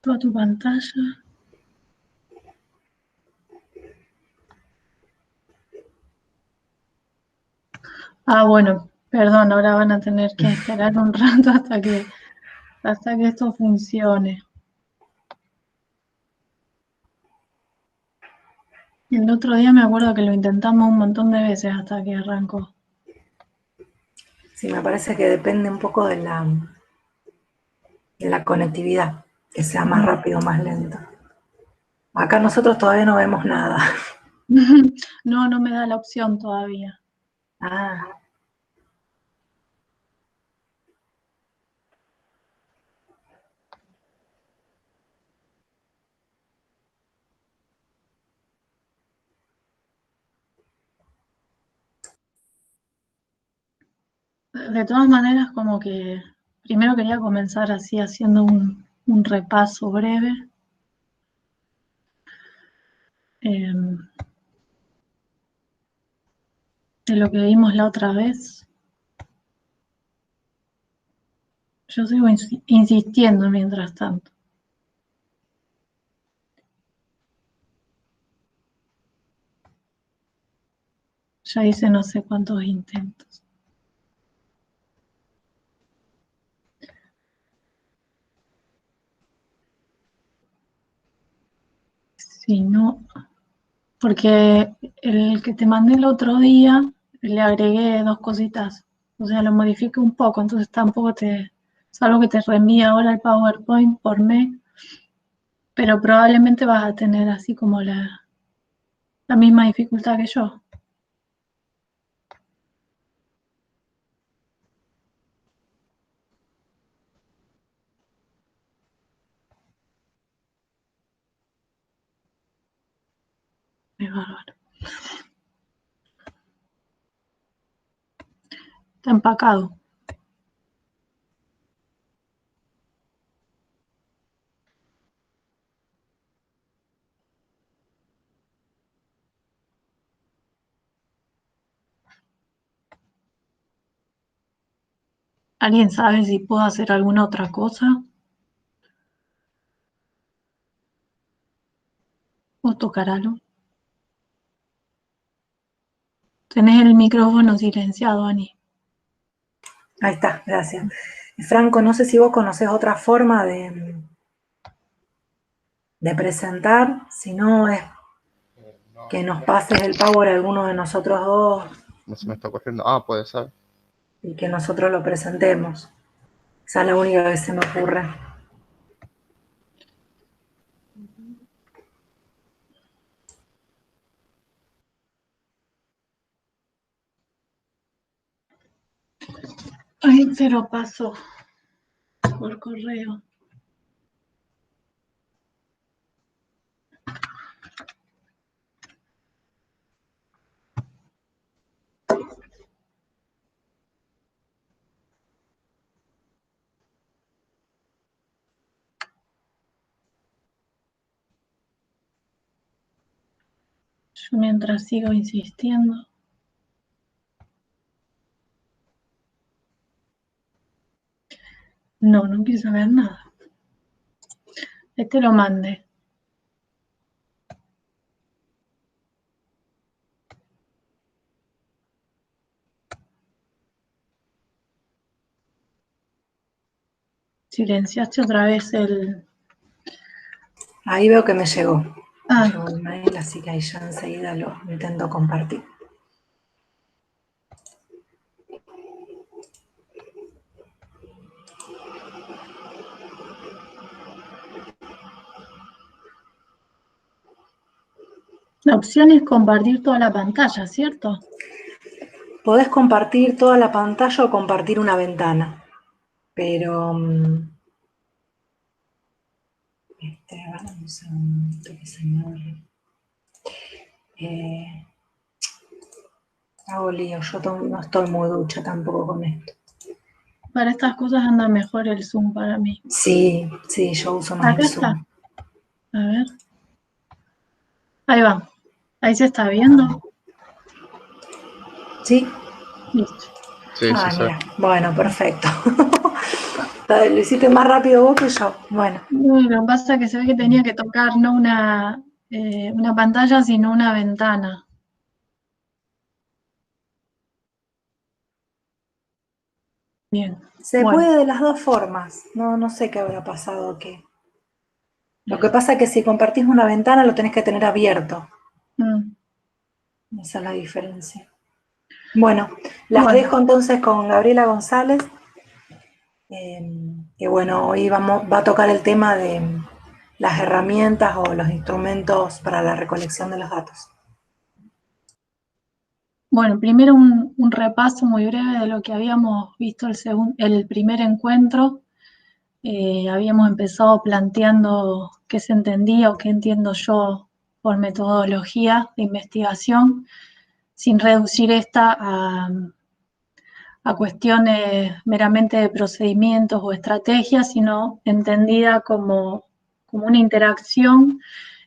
toda tu pantalla. Ah, bueno, perdón, ahora van a tener que esperar un rato hasta que esto funcione. El otro día me acuerdo que lo intentamos un montón de veces hasta que arrancó. Sí, me parece que depende un poco de la conectividad, que sea más rápido o más lento. Acá nosotros todavía no vemos nada. No, no me da la opción todavía. Ah, De todas maneras, como que primero quería comenzar así haciendo un repaso breve. De lo que vimos la otra vez. Yo sigo insistiendo mientras tanto. Ya hice no sé cuántos intentos. Si no, porque el que te mandé el otro día, le agregué 2 cositas. O sea, lo modifiqué un poco, entonces tampoco salvo que te reenvíe ahora el PowerPoint por mail, pero probablemente vas a tener así como la misma dificultad que yo. Es bárbaro. Está empacado. ¿Alguien sabe si puedo hacer alguna otra cosa? ¿O tocar algo? Tenés el micrófono silenciado, Ani. ahí está, gracias. Franco, no sé si vos conocés otra forma de presentar, si no es que nos pases el power a alguno de nosotros dos No se me está ocurriendo. Ah, puede ser. y que nosotros lo presentemos. Esa es la única que se me ocurre. Ay, te lo paso por correo. Yo mientras sigo insistiendo. No, no quiero saber nada. Este lo mandé. Silenciaste otra vez el... Ahí veo que me llegó. Ah, Me llegó el mail, así que ahí ya enseguida lo intento compartir. la opción es compartir toda la pantalla, ¿cierto? Podés compartir toda la pantalla o compartir una ventana, pero dame un segundito que se me abre. Hago lío, yo no estoy muy ducha tampoco con esto. Para estas cosas anda mejor el Zoom para mí. Sí, sí, yo uso más Acá el está. Zoom. A ver. Ahí va. Ahí se está viendo. ¿Sí? Listo. Sí, sí, sí. Mira. Bueno, perfecto. Lo hiciste más rápido vos que yo. Bueno, Lo que pasa es que se ve que tenía que tocar no una pantalla, sino una ventana. Bien, se bueno. puede de las dos formas. No sé qué habrá pasado. Lo que pasa es que si compartís una ventana lo tenés que tener abierto. Mm. Esa es la diferencia. Bueno, las Bueno, dejo entonces con Gabriela González, que bueno, hoy va a tocar el tema de las herramientas o los instrumentos para la recolección de los datos. bueno, primero un repaso muy breve de lo que habíamos visto el primer encuentro. Habíamos empezado planteando qué se entendía o qué entiendo yo por metodología de investigación, sin reducir esta a cuestiones meramente de procedimientos o estrategias, sino entendida como una interacción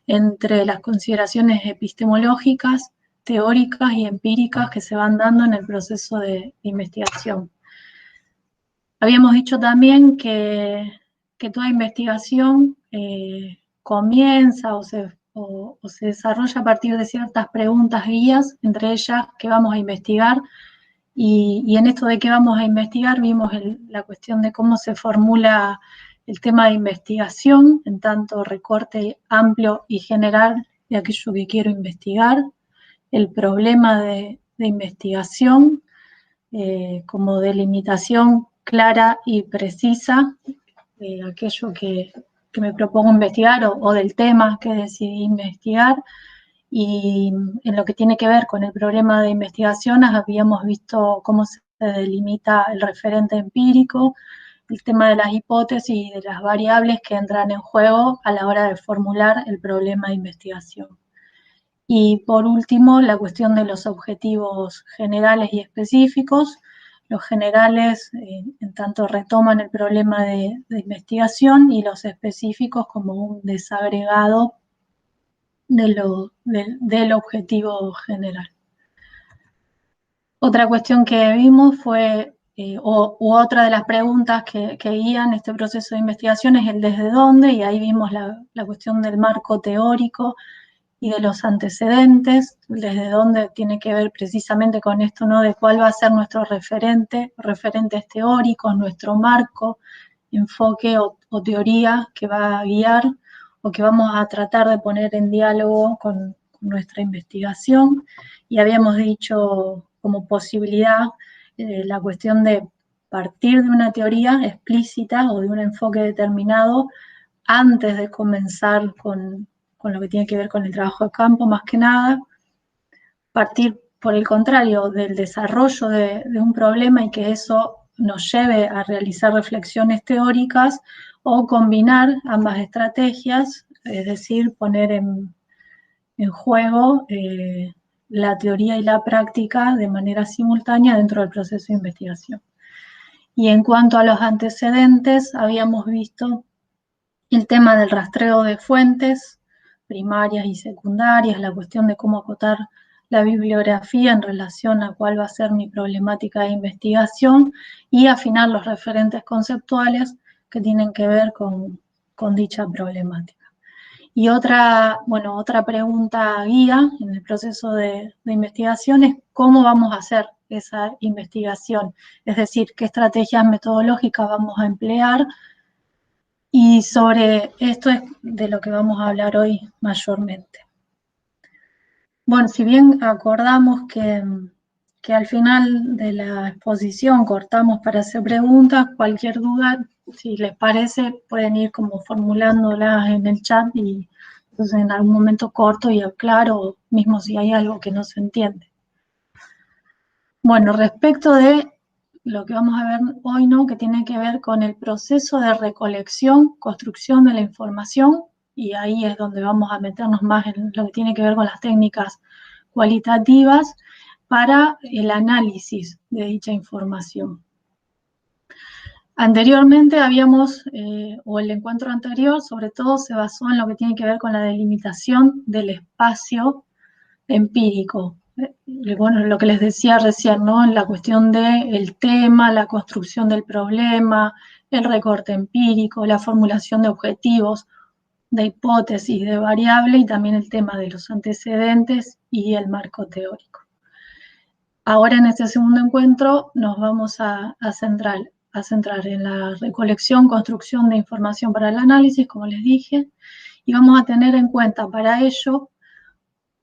entre las consideraciones epistemológicas, teóricas y empíricas que se van dando en el proceso de investigación. Habíamos dicho también que toda investigación comienza o se desarrolla a partir de ciertas preguntas guías, entre ellas qué vamos a investigar, y en esto de qué vamos a investigar vimos la cuestión de cómo se formula el tema de investigación, en tanto recorte amplio y general de aquello que quiero investigar, el problema de investigación como delimitación clara y precisa de aquello que me propongo investigar o del tema que decidí investigar. Y en lo que tiene que ver con el problema de investigación, habíamos visto cómo se delimita el referente empírico, el tema de las hipótesis y de las variables que entran en juego a la hora de formular el problema de investigación. Y por último, la cuestión de los objetivos generales y específicos. Los generales, en tanto retoman el problema de investigación, y los específicos como un desagregado del objetivo general. Otra cuestión que vimos fue, u otra de las preguntas que guían este proceso de investigación es el desde dónde, y ahí vimos la cuestión del marco teórico y de los antecedentes, desde dónde tiene que ver precisamente con esto, ¿no? De cuál va a ser nuestro referentes teóricos, nuestro marco, enfoque o teoría que va a guiar o que vamos a tratar de poner en diálogo con nuestra investigación. Y habíamos dicho como posibilidad la cuestión de partir de una teoría explícita o de un enfoque determinado antes de comenzar con lo que tiene que ver con el trabajo de campo, más que nada, partir, por el contrario, del desarrollo de un problema y que eso nos lleve a realizar reflexiones teóricas, o combinar ambas estrategias, es decir, poner en juego la teoría y la práctica de manera simultánea dentro del proceso de investigación. Y en cuanto a los antecedentes, habíamos visto el tema del rastreo de fuentes primarias y secundarias, la cuestión de cómo acotar la bibliografía en relación a cuál va a ser mi problemática de investigación, y afinar los referentes conceptuales que tienen que ver con dicha problemática. Y otra pregunta guía en el proceso de investigación es cómo vamos a hacer esa investigación, es decir, qué estrategias metodológicas vamos a emplear. Y sobre esto es de lo que vamos a hablar hoy mayormente. Bueno, si bien acordamos que al final de la exposición cortamos para hacer preguntas, cualquier duda, si les parece, pueden ir como formulándolas en el chat, y entonces en algún momento corto y aclaro, mismo si hay algo que no se entiende. Bueno, respecto de lo que vamos a ver hoy, ¿no? Que tiene que ver con el proceso de recolección, construcción de la información, y ahí es donde vamos a meternos más en lo que tiene que ver con las técnicas cualitativas para el análisis de dicha información. Anteriormente o el encuentro anterior, sobre todo, se basó en lo que tiene que ver con la delimitación del espacio empírico, bueno, lo que les decía recién, ¿no? En la cuestión del tema, la construcción del problema, el recorte empírico, la formulación de objetivos, de hipótesis, de variable y también el tema de los antecedentes y el marco teórico. Ahora en este segundo encuentro nos vamos a centrar en la recolección, construcción de información para el análisis, como les dije, y vamos a tener en cuenta para ello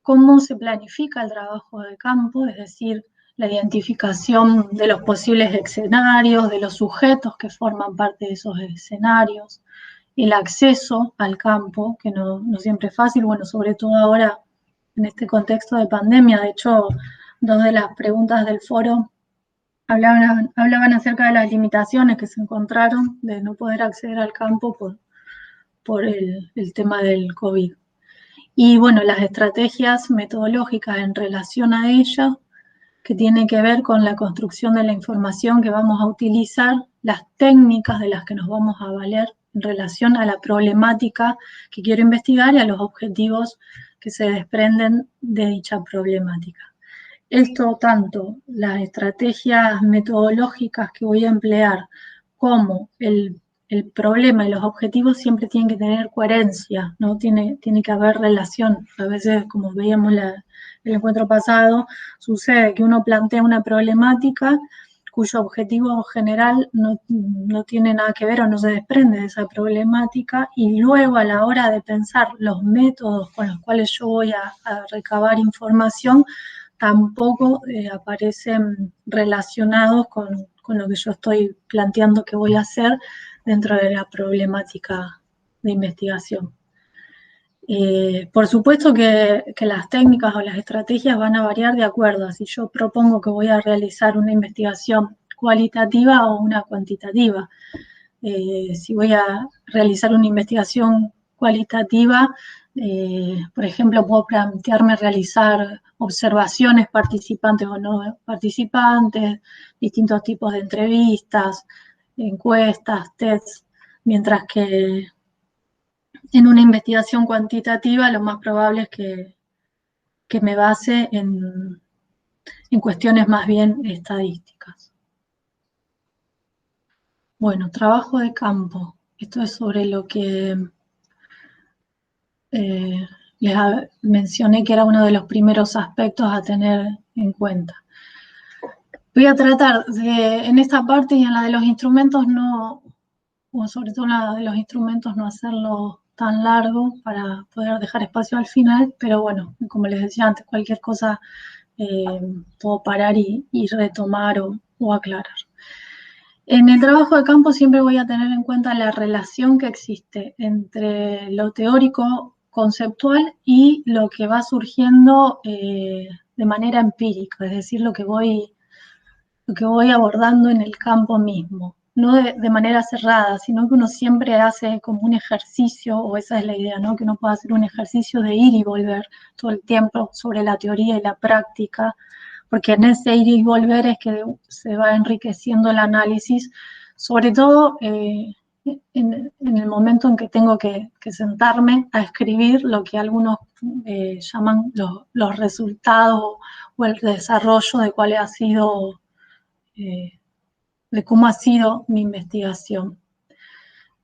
cómo se planifica el trabajo de campo, es decir, la identificación de los posibles escenarios, de los sujetos que forman parte de esos escenarios, el acceso al campo, que no siempre es fácil, bueno, sobre todo ahora en este contexto de pandemia. De hecho, dos de las preguntas del foro hablaban acerca de las limitaciones que se encontraron de no poder acceder al campo por el tema del COVID. Y bueno, las estrategias metodológicas en relación a ello, que tienen que ver con la construcción de la información que vamos a utilizar, las técnicas de las que nos vamos a valer en relación a la problemática que quiero investigar y a los objetivos que se desprenden de dicha problemática. Esto, tanto las estrategias metodológicas que voy a emplear como el problema y los objetivos siempre tienen que tener coherencia, ¿no? Tiene que haber relación. A veces, como veíamos el encuentro pasado, sucede que uno plantea una problemática cuyo objetivo general no tiene nada que ver o no se desprende de esa problemática, y luego a la hora de pensar los métodos con los cuales yo voy a recabar información, tampoco aparecen relacionados con lo que yo estoy planteando que voy a hacer dentro de la problemática de investigación. Por supuesto que las técnicas o las estrategias van a variar de acuerdo a si yo propongo que voy a realizar una investigación cualitativa o una cuantitativa. Si voy a realizar una investigación cualitativa, por ejemplo, puedo plantearme realizar observaciones participantes o no participantes, distintos tipos de entrevistas, encuestas, tests, mientras que en una investigación cuantitativa lo más probable es que me base en cuestiones más bien estadísticas. Bueno, trabajo de campo. Esto es sobre lo que les mencioné que era uno de los primeros aspectos a tener en cuenta. Voy a tratar de, en esta parte y en la de los instrumentos, o sobre todo en la de los instrumentos, no hacerlo tan largo para poder dejar espacio al final, pero bueno, como les decía antes, cualquier cosa puedo parar y retomar o aclarar. En el trabajo de campo siempre voy a tener en cuenta la relación que existe entre lo teórico conceptual y lo que va surgiendo de manera empírica, es decir, lo que voy abordando en el campo mismo. No de manera cerrada, sino que uno siempre hace como un ejercicio, o esa es la idea, ¿no? Que uno pueda hacer un ejercicio de ir y volver todo el tiempo sobre la teoría y la práctica, porque en ese ir y volver es que se va enriqueciendo el análisis, sobre todo en el momento en que tengo que sentarme a escribir lo que algunos llaman los resultados o el desarrollo de cuál ha sido, de cómo ha sido mi investigación.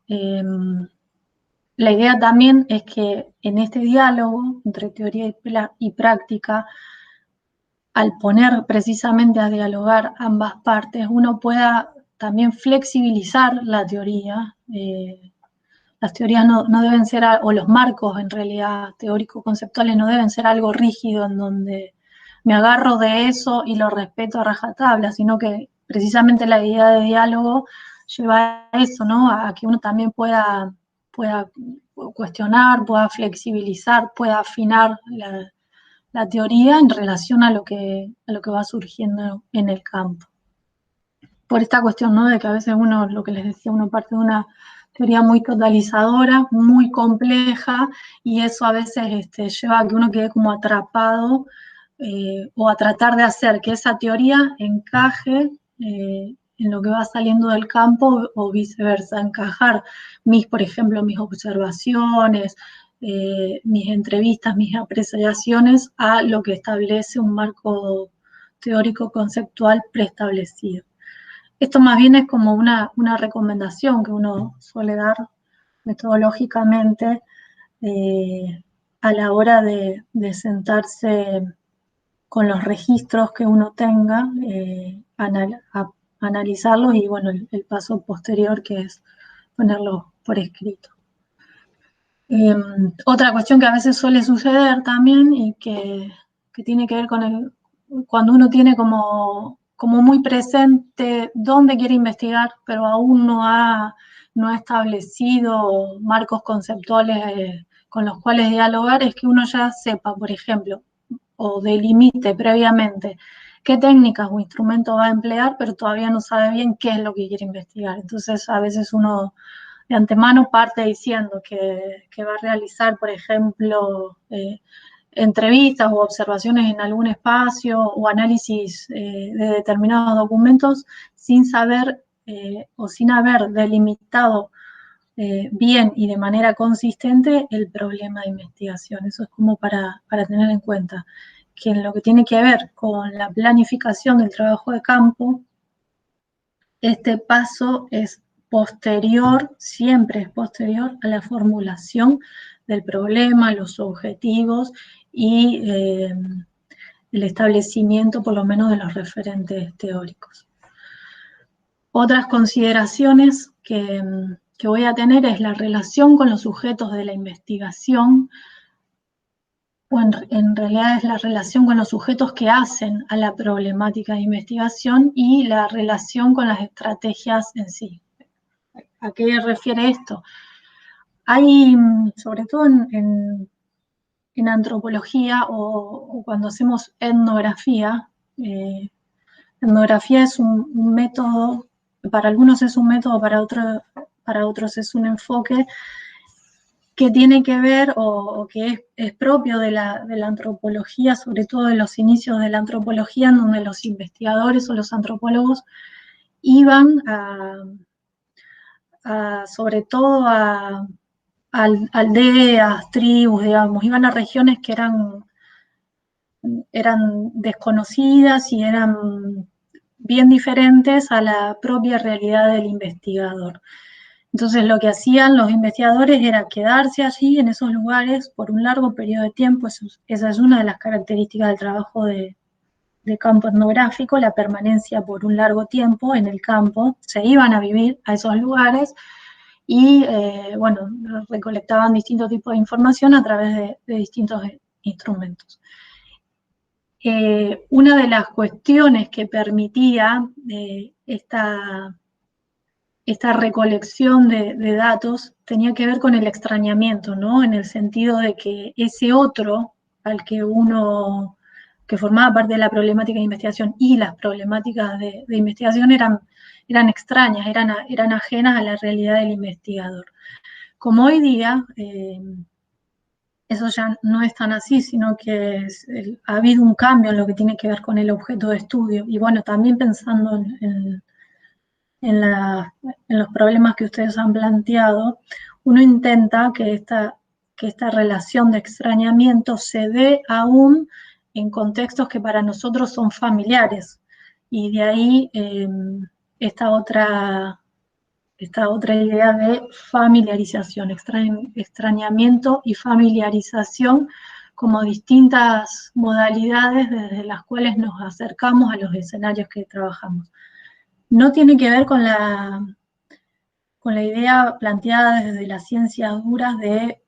La idea también es que en este diálogo entre teoría y práctica, al poner precisamente a dialogar ambas partes, uno pueda también flexibilizar la teoría. Las teorías no deben ser, o los marcos en realidad teórico-conceptuales no deben ser algo rígido en donde me agarro de eso y lo respeto a rajatabla, sino que precisamente la idea de diálogo lleva a eso, ¿no? A que uno también pueda cuestionar, pueda flexibilizar, pueda afinar la teoría en relación a lo que va surgiendo en el campo. Por esta cuestión, ¿no? De que a veces uno, lo que les decía, uno parte de una teoría muy totalizadora, muy compleja, y eso a veces lleva a que uno quede como atrapado o a tratar de hacer que esa teoría encaje en lo que va saliendo del campo o viceversa, encajar por ejemplo, mis observaciones, mis entrevistas, mis apreciaciones a lo que establece un marco teórico conceptual preestablecido. Esto más bien es como una recomendación que uno suele dar metodológicamente a la hora de sentarse con los registros que uno tenga, analizarlos y bueno, el paso posterior que es ponerlos por escrito. Otra cuestión que a veces suele suceder también y que tiene que ver con cuando uno tiene como muy presente dónde quiere investigar, pero aún no ha establecido marcos conceptuales con los cuales dialogar, es que uno ya sepa, por ejemplo, o delimite previamente qué técnicas o instrumentos va a emplear, pero todavía no sabe bien qué es lo que quiere investigar. Entonces, a veces uno de antemano parte diciendo que va a realizar, por ejemplo, entrevistas o observaciones en algún espacio o análisis de determinados documentos sin saber o sin haber delimitado bien y de manera consistente el problema de investigación. Eso es como para tener en cuenta que en lo que tiene que ver con la planificación del trabajo de campo, este paso es posterior, siempre es posterior a la formulación del problema, los objetivos y el establecimiento por lo menos de los referentes teóricos. Otras consideraciones que voy a tener es la relación con los sujetos de la investigación, o en realidad es la relación con los sujetos que hacen a la problemática de investigación y la relación con las estrategias en sí. ¿A qué refiere esto? Hay, sobre todo en antropología o cuando hacemos etnografía, etnografía es un método, para algunos es un método, para otros es un enfoque que tiene que ver o que es propio de la antropología, sobre todo de los inicios de la antropología, en donde los investigadores o los antropólogos iban sobre todo a aldeas, tribus, digamos, iban a regiones que eran desconocidas y eran bien diferentes a la propia realidad del investigador. Entonces lo que hacían los investigadores era quedarse allí en esos lugares por un largo periodo de tiempo. Esa es una de las características del trabajo de campo etnográfico, la permanencia por un largo tiempo en el campo. Se iban a vivir a esos lugares y bueno, recolectaban distintos tipos de información a través de distintos instrumentos. Una de las cuestiones que permitía esta recolección de datos tenía que ver con el extrañamiento, ¿no? En el sentido de que ese otro al que uno, que formaba parte de la problemática de investigación y las problemáticas de investigación eran extrañas, eran ajenas a la realidad del investigador. Como hoy día, eso ya no es tan así, sino que ha habido un cambio en lo que tiene que ver con el objeto de estudio. Y bueno, también pensando en los problemas que ustedes han planteado, uno intenta que esta relación de extrañamiento se dé aún en contextos que para nosotros son familiares. Y de ahí esta otra idea de familiarización, extrañamiento y familiarización como distintas modalidades desde las cuales nos acercamos a los escenarios que trabajamos. No tiene que ver con la idea planteada desde las ciencias duras de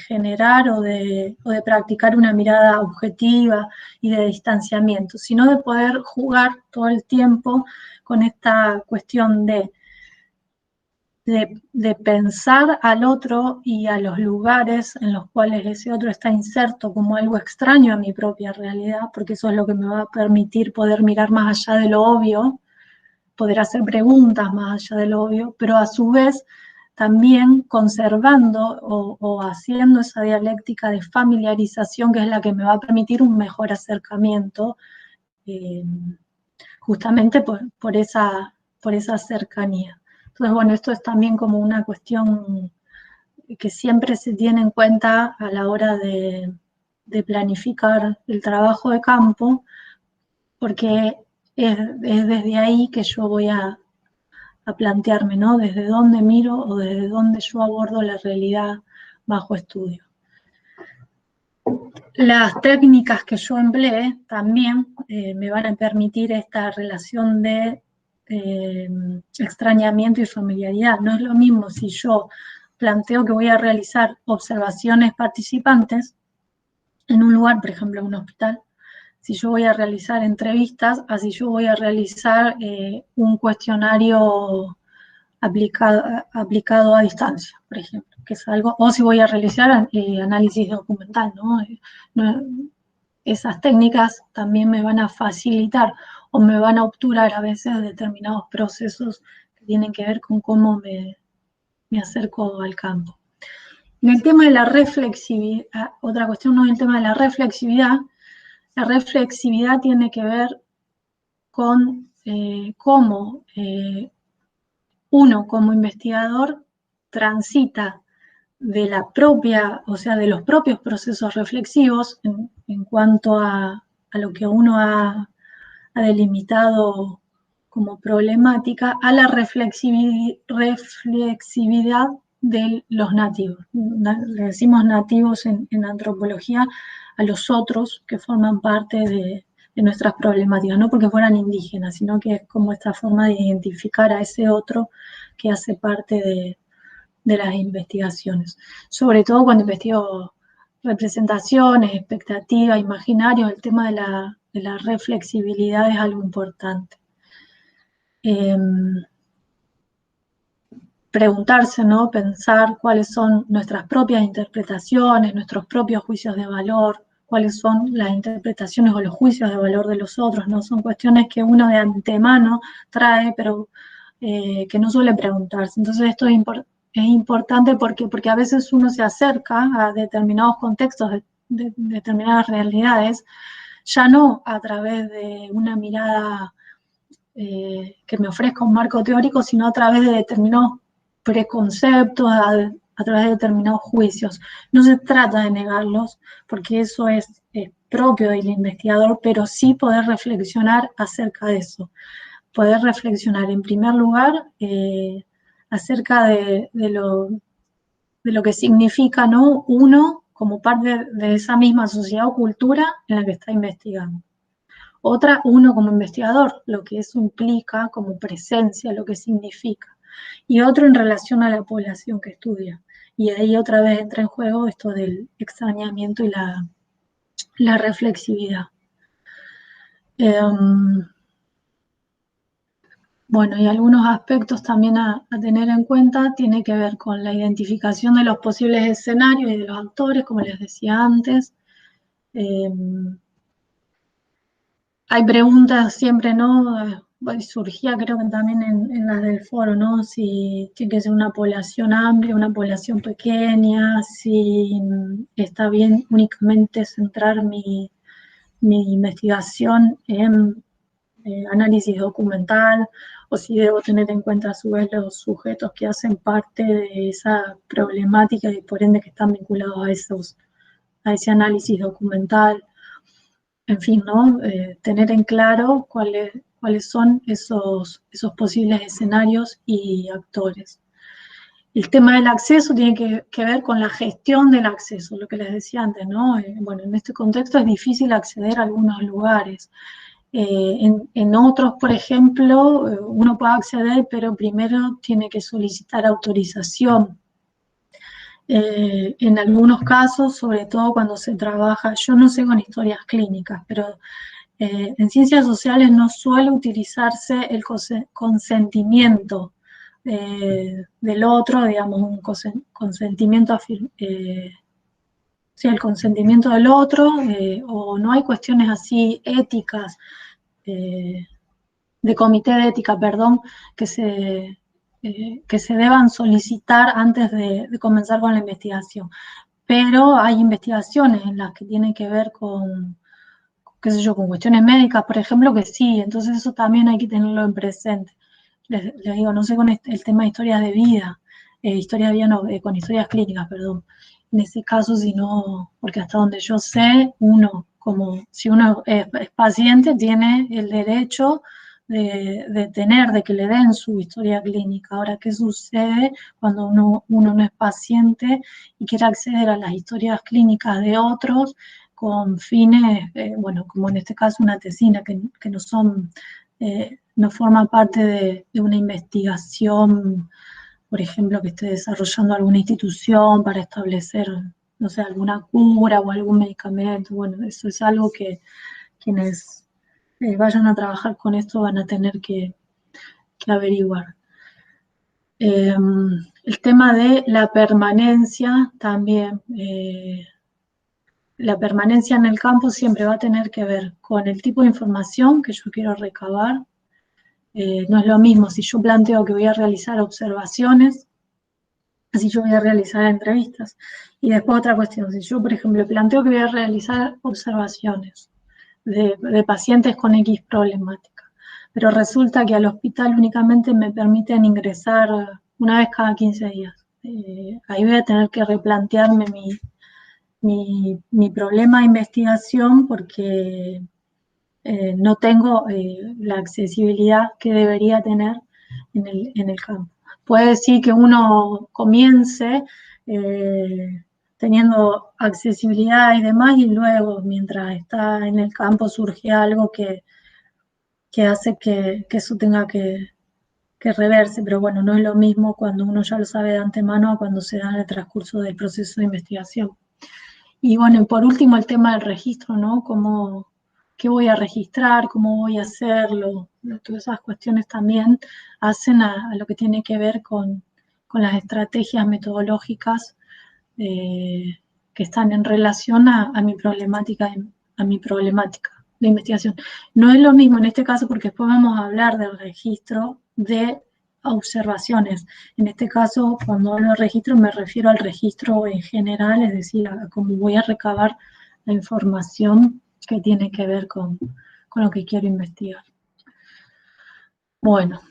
generar o de practicar una mirada objetiva y de distanciamiento, sino de poder jugar todo el tiempo con esta cuestión de pensar al otro y a los lugares en los cuales ese otro está inserto como algo extraño a mi propia realidad, porque eso es lo que me va a permitir poder mirar más allá de lo obvio, poder hacer preguntas más allá de lo obvio, pero a su vez también conservando o haciendo esa dialéctica de familiarización que es la que me va a permitir un mejor acercamiento, justamente por esa cercanía. Entonces, bueno, esto es también como una cuestión que siempre se tiene en cuenta a la hora de planificar el trabajo de campo, porque es desde ahí que yo voy a plantearme, ¿no? Desde dónde miro o desde dónde yo abordo la realidad bajo estudio. Las técnicas que yo empleé también me van a permitir esta relación de extrañamiento y familiaridad. No es lo mismo si yo planteo que voy a realizar observaciones participantes en un lugar, por ejemplo, en un hospital, si yo voy a realizar entrevistas, así yo voy a realizar un cuestionario aplicado a distancia, por ejemplo, que es algo, o si voy a realizar análisis documental, ¿no? Esas técnicas también me van a facilitar o me van a obturar a veces determinados procesos que tienen que ver con cómo me acerco al campo. En el tema de la reflexividad, otra cuestión, no, en el tema de la reflexividad tiene que ver con cómo uno como investigador transita de la propia, o sea, de los propios procesos reflexivos en cuanto a lo que uno ha delimitado como problemática, a la reflexividad de los nativos. Le decimos nativos en antropología a los otros que forman parte de nuestras problemáticas, no porque fueran indígenas, sino que es como esta forma de identificar a ese otro que hace parte de las investigaciones. Sobre todo cuando investigo representaciones, expectativas, imaginarios, el tema de la reflexibilidad es algo importante. Preguntarse, ¿no? Pensar cuáles son nuestras propias interpretaciones, nuestros propios juicios de valor, cuáles son las interpretaciones o los juicios de valor de los otros, ¿no? Son cuestiones que uno de antemano trae, pero que no suele preguntarse. Entonces esto es importante porque a veces uno se acerca a determinados contextos, de determinadas realidades, ya no a través de una mirada que me ofrezca un marco teórico, sino a través de determinados preconceptos, a través de determinados juicios. No se trata de negarlos, porque eso es propio del investigador, pero sí poder reflexionar acerca de eso. Poder reflexionar, en primer lugar, acerca de lo que significa, ¿no? Uno como parte de esa misma sociedad o cultura en la que está investigando. Otra, uno como investigador, lo que eso implica como presencia, lo que significa. Y otro en relación a la población que estudia. Y ahí otra vez entra en juego esto del extrañamiento y la reflexividad. Bueno, y algunos aspectos también a tener en cuenta tiene que ver con la identificación de los posibles escenarios y de los actores, como les decía antes. Hay preguntas siempre, ¿no? Surgía creo que también en las del foro, ¿no? Si tiene que ser una población amplia, una población pequeña, si está bien únicamente centrar mi investigación en análisis documental, o si debo tener en cuenta a su vez los sujetos que hacen parte de esa problemática y por ende que están vinculados a ese análisis documental. En fin, ¿no? Tener en claro cuáles son esos posibles escenarios y actores. El tema del acceso tiene que ver con la gestión del acceso, lo que les decía antes, ¿no? Bueno, en este contexto es difícil acceder a algunos lugares. En otros, por ejemplo, uno puede acceder, pero primero tiene que solicitar autorización. En algunos casos, sobre todo cuando se trabaja, yo no sé con historias clínicas, pero en ciencias sociales no suele utilizarse el consentimiento del otro, digamos, un consentimiento, sí, el consentimiento del otro, o no hay cuestiones así éticas, de comité de ética, perdón, que se deban solicitar antes de comenzar con la investigación. Pero hay investigaciones en las que tienen que ver con, qué sé yo, con cuestiones médicas, por ejemplo, que sí, entonces eso también hay que tenerlo en presente. Les digo, no sé con el tema de historias de vida, historia vía no, con historias clínicas, perdón. En ese caso, si no, porque hasta donde yo sé, si uno es paciente, tiene el derecho de que le den su historia clínica. Ahora, ¿qué sucede cuando uno no es paciente y quiere acceder a las historias clínicas de otros con fines, bueno, como en este caso una tesina, que no son, no forma parte de una investigación, por ejemplo, que esté desarrollando alguna institución para establecer, no sé, alguna cura o algún medicamento? Bueno, eso es algo que quienes vayan a trabajar con esto van a tener que averiguar. El tema de la permanencia también. La permanencia en el campo siempre va a tener que ver con el tipo de información que yo quiero recabar. No es lo mismo si yo planteo que voy a realizar observaciones, así yo voy a realizar entrevistas. Y después otra cuestión, si yo, por ejemplo, planteo que voy a realizar observaciones de pacientes con X problemática, pero resulta que al hospital únicamente me permiten ingresar una vez cada 15 días. Ahí voy a tener que replantearme mi problema de investigación porque no tengo la accesibilidad que debería tener en el campo. Puede decir que uno comience teniendo accesibilidad y demás, y luego, mientras está en el campo, surge algo que hace que eso tenga que reverse, pero bueno, no es lo mismo cuando uno ya lo sabe de antemano a cuando se da en el transcurso del proceso de investigación. Y bueno, y por último el tema del registro, ¿no? ¿Qué voy a registrar? ¿Cómo voy a hacerlo? Todas esas cuestiones también hacen a lo que tiene que ver con las estrategias metodológicas que están en relación a mi problemática de investigación. No es lo mismo en este caso porque después vamos a hablar del registro de observaciones. En este caso, cuando hablo de registro, me refiero al registro en general, es decir, a cómo voy a recabar la información que tiene que ver con lo que quiero investigar. Bueno,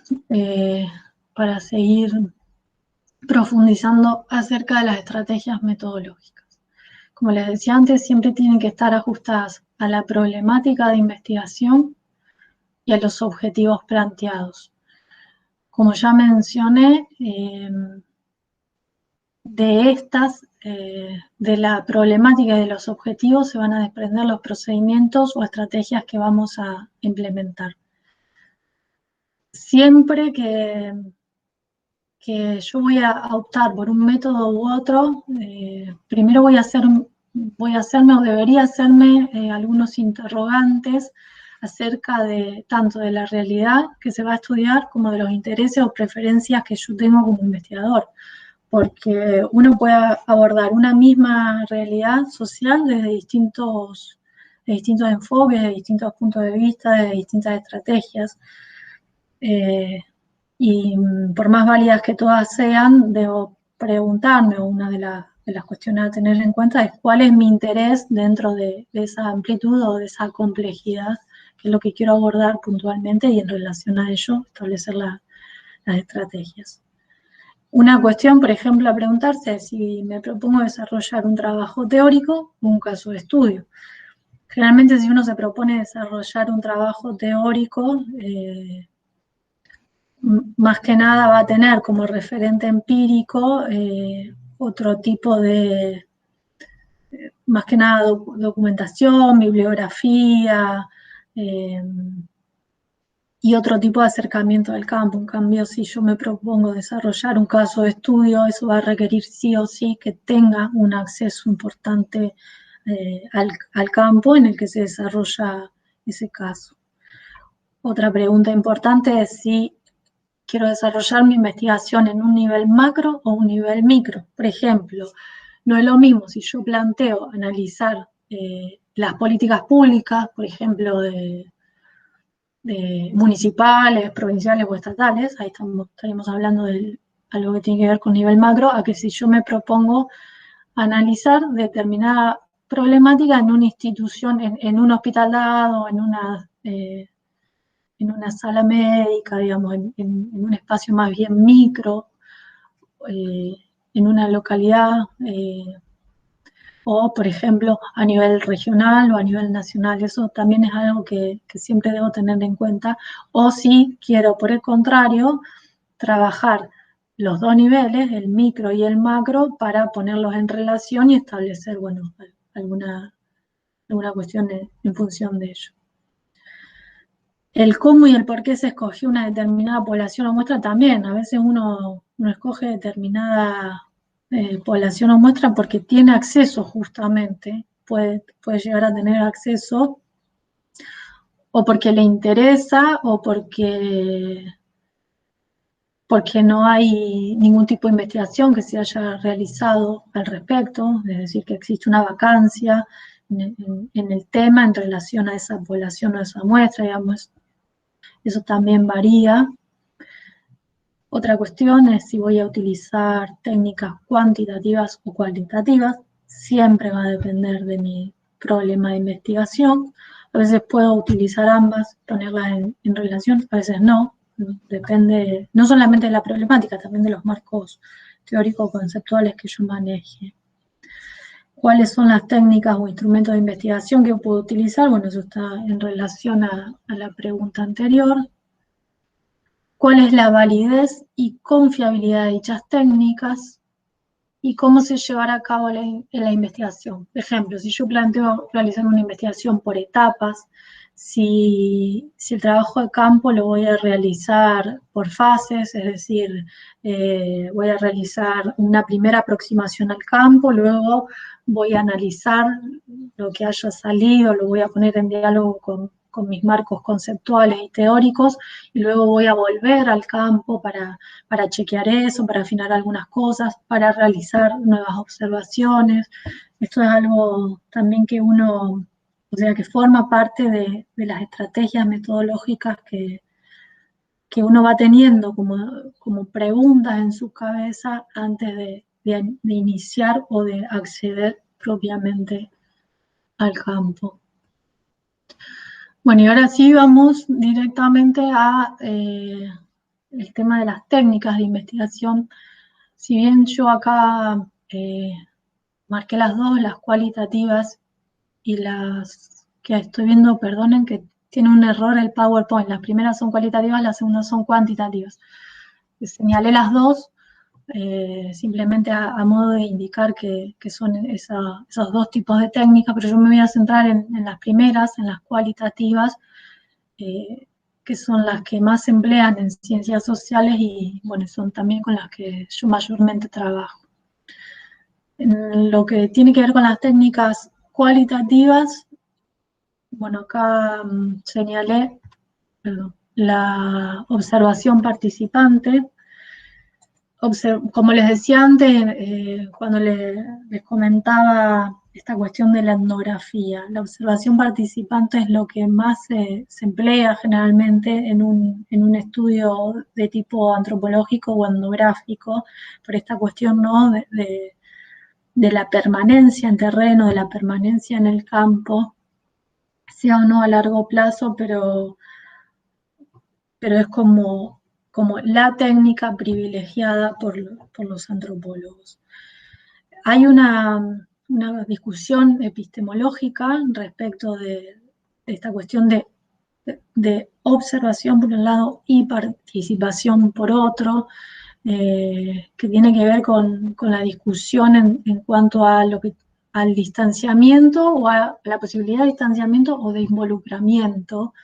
para seguir profundizando acerca de las estrategias metodológicas. Como les decía antes, siempre tienen que estar ajustadas a la problemática de investigación y a los objetivos planteados. Como ya mencioné, de la problemática y de los objetivos se van a desprender los procedimientos o estrategias que vamos a implementar. Siempre que yo voy a optar por un método u otro, primero voy a hacerme o debería hacerme algunos interrogantes acerca de tanto de la realidad que se va a estudiar como de los intereses o preferencias que yo tengo como investigador, porque uno puede abordar una misma realidad social desde distintos enfoques, de distintos puntos de vista, de distintas estrategias. Y por más válidas que todas sean, debo preguntarme, o una de las cuestiones a tener en cuenta es cuál es mi interés dentro de esa amplitud o de esa complejidad, que es lo que quiero abordar puntualmente, y en relación a ello establecer las estrategias. Una cuestión, por ejemplo, a preguntarse es si me propongo desarrollar un trabajo teórico o un caso de estudio. Generalmente, si uno se propone desarrollar un trabajo teórico, más que nada va a tener como referente empírico otro tipo de, más que nada documentación, bibliografía y otro tipo de acercamiento al campo. En cambio, si yo me propongo desarrollar un caso de estudio, eso va a requerir sí o sí que tenga un acceso importante al campo en el que se desarrolla ese caso. Otra pregunta importante es si quiero desarrollar mi investigación en un nivel macro o un nivel micro. Por ejemplo, no es lo mismo si yo planteo analizar las políticas públicas, por ejemplo, de municipales, provinciales o estatales, ahí estaríamos hablando de algo que tiene que ver con nivel macro, a que si yo me propongo analizar determinada problemática en una institución, en un hospital dado, en una sala médica, digamos, en un espacio más bien micro, en una localidad, o por ejemplo a nivel regional o a nivel nacional. Eso también es algo que siempre debo tener en cuenta. O si quiero, por el contrario, trabajar los dos niveles, el micro y el macro, para ponerlos en relación y establecer, bueno, alguna cuestión en función de ello. El cómo y el por qué se escogió una determinada población o muestra también. A veces uno escoge determinada población o muestra porque tiene acceso justamente, puede llegar a tener acceso, o porque le interesa, o porque no hay ningún tipo de investigación que se haya realizado al respecto, es decir, que existe una vacancia en el tema en relación a esa población o a esa muestra, digamos. Eso también varía. Otra cuestión es si voy a utilizar técnicas cuantitativas o cualitativas. Siempre va a depender de mi problema de investigación. A veces puedo utilizar ambas, ponerlas en relación, a veces no. Depende no solamente de la problemática, también de los marcos teóricos conceptuales que yo maneje. ¿Cuáles son las técnicas o instrumentos de investigación que puedo utilizar? Bueno, eso está en relación a la pregunta anterior. ¿Cuál es la validez y confiabilidad de dichas técnicas? ¿Y cómo se llevará a cabo la investigación? Por ejemplo, si yo planteo realizar una investigación por etapas, si el trabajo de campo lo voy a realizar por fases, es decir, voy a realizar una primera aproximación al campo, luego voy a analizar lo que haya salido, lo voy a poner en diálogo con mis marcos conceptuales y teóricos, y luego voy a volver al campo para chequear eso, para afinar algunas cosas, para realizar nuevas observaciones. Esto es algo también que uno, o sea, que forma parte de las estrategias metodológicas que uno va teniendo como preguntas en su cabeza antes de iniciar o de acceder propiamente al campo. Bueno, y ahora sí vamos directamente a el tema de las técnicas de investigación. Si bien yo acá marqué las dos, las cualitativas y las que estoy viendo, perdonen que tiene un error el PowerPoint, las primeras son cualitativas, las segundas son cuantitativas. Señalé las dos simplemente a modo de indicar que son esos dos tipos de técnicas, pero yo me voy a centrar en las primeras, en las cualitativas, que son las que más se emplean en ciencias sociales y bueno, son también con las que yo mayormente trabajo. En lo que tiene que ver con las técnicas cualitativas, bueno, acá señalé la observación participante. Como les decía antes, cuando les comentaba esta cuestión de la etnografía, la observación participante es lo que más se emplea generalmente en un estudio de tipo antropológico o etnográfico, por esta cuestión, ¿no?, de la permanencia en terreno, de la permanencia en el campo, sea o no a largo plazo, pero es como la técnica privilegiada por los antropólogos. Hay una discusión epistemológica respecto de esta cuestión de observación por un lado y participación por otro, que tiene que ver con la discusión en cuanto a al distanciamiento o a la posibilidad de distanciamiento o de involucramiento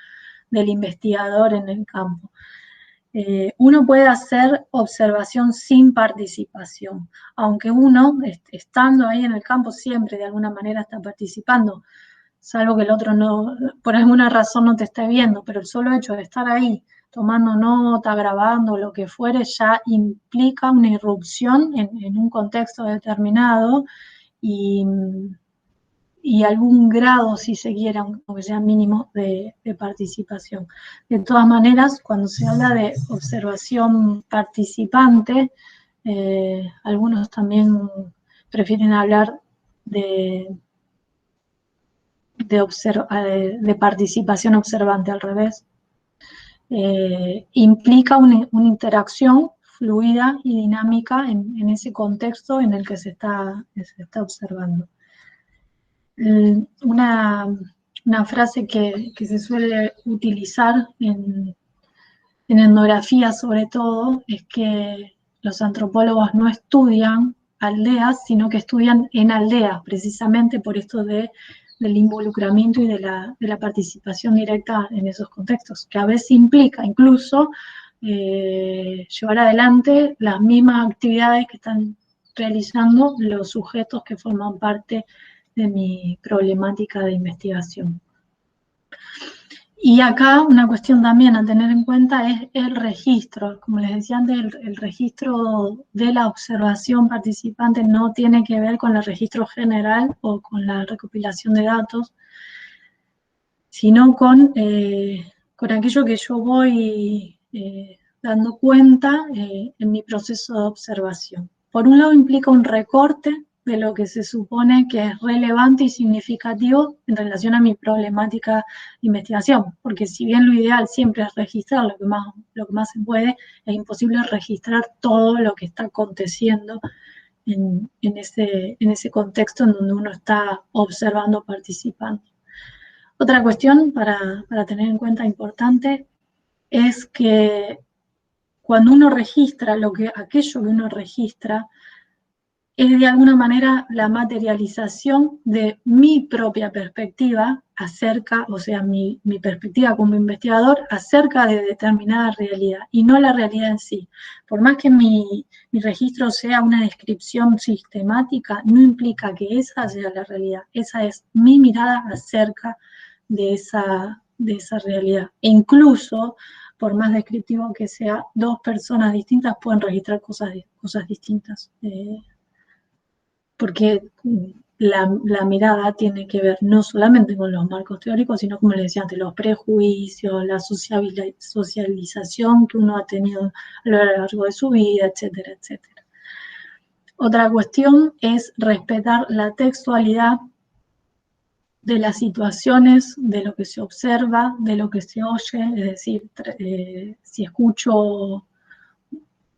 del investigador en el campo. Uno puede hacer observación sin participación, aunque uno, estando ahí en el campo, siempre de alguna manera está participando, salvo que el otro no, por alguna razón no te esté viendo, pero el solo hecho de estar ahí, tomando nota, grabando, lo que fuere, ya implica una irrupción en un contexto determinado y algún grado, si se quiera, aunque sea mínimo, de participación. De todas maneras, cuando se habla de observación participante, algunos también prefieren hablar de participación observante, al revés. Implica una interacción fluida y dinámica en ese contexto en el que se está observando. Una frase que se suele utilizar en etnografía sobre todo es que los antropólogos no estudian aldeas, sino que estudian en aldeas, precisamente por esto del involucramiento y de la participación directa en esos contextos, que a veces implica incluso llevar adelante las mismas actividades que están realizando los sujetos que forman parte de mi problemática de investigación. Y acá una cuestión también a tener en cuenta es el registro. Como les decía antes, el registro de la observación participante no tiene que ver con el registro general o con la recopilación de datos, sino con aquello que yo voy dando cuenta en mi proceso de observación. Por un lado implica un recorte de lo que se supone que es relevante y significativo en relación a mi problemática de investigación, porque si bien lo ideal siempre es registrar lo que más se puede, es imposible registrar todo lo que está aconteciendo en ese contexto en donde uno está observando, participando. Otra cuestión para tener en cuenta importante es que cuando uno registra aquello que uno registra, es de alguna manera la materialización de mi propia perspectiva acerca, o sea, mi perspectiva como investigador acerca de determinada realidad y no la realidad en sí. Por más que mi registro sea una descripción sistemática, no implica que esa sea la realidad. Esa es mi mirada acerca de esa realidad. E incluso, por más descriptivo que sea, dos personas distintas pueden registrar cosas distintas. Porque la mirada tiene que ver no solamente con los marcos teóricos, sino, como les decía antes, los prejuicios, la socialización que uno ha tenido a lo largo de su vida, etcétera, etcétera. Otra cuestión es respetar la textualidad de las situaciones, de lo que se observa, de lo que se oye, es decir, si escucho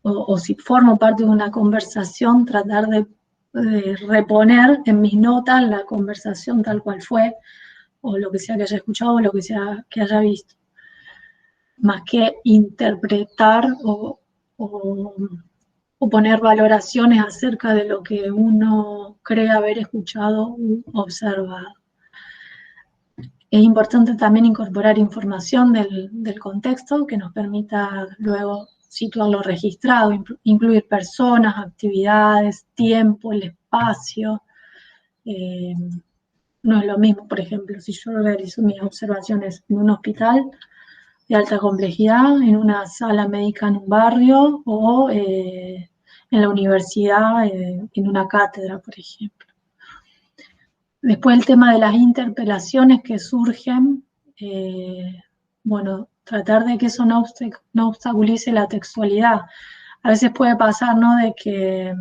o si formo parte de una conversación, tratar de reponer en mis notas la conversación tal cual fue, o lo que sea que haya escuchado, o lo que sea que haya visto, más que interpretar o poner valoraciones acerca de lo que uno cree haber escuchado u observado. Es importante también incorporar información del contexto que nos permita luego situar lo registrado, incluir personas, actividades, tiempo, el espacio. No es lo mismo, por ejemplo, si yo realizo mis observaciones en un hospital de alta complejidad, en una sala médica en un barrio o en la universidad, en una cátedra, por ejemplo. Después el tema de las interpelaciones que surgen, bueno, tratar de que eso no obstaculice la textualidad. A veces puede pasar, ¿no?, de que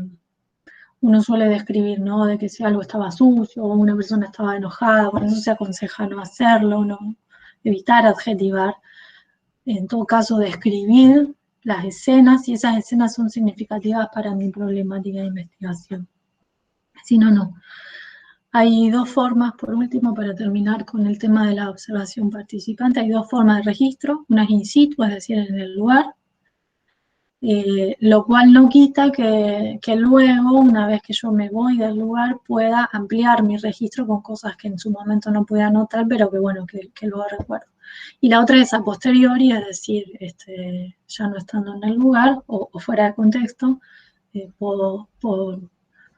uno suele describir, ¿no?, de que si algo estaba sucio o una persona estaba enojada, por eso se aconseja no hacerlo, no evitar adjetivar. En todo caso, describir las escenas, y esas escenas son significativas para mi problemática de investigación. Si no, no. Hay dos formas, por último, para terminar con el tema de la observación participante, hay dos formas de registro, una es in situ, es decir, en el lugar, lo cual no quita que luego, una vez que yo me voy del lugar, pueda ampliar mi registro con cosas que en su momento no pude anotar, pero que bueno, que luego recuerdo. Y la otra es a posteriori, es decir, ya no estando en el lugar o fuera de contexto, puedo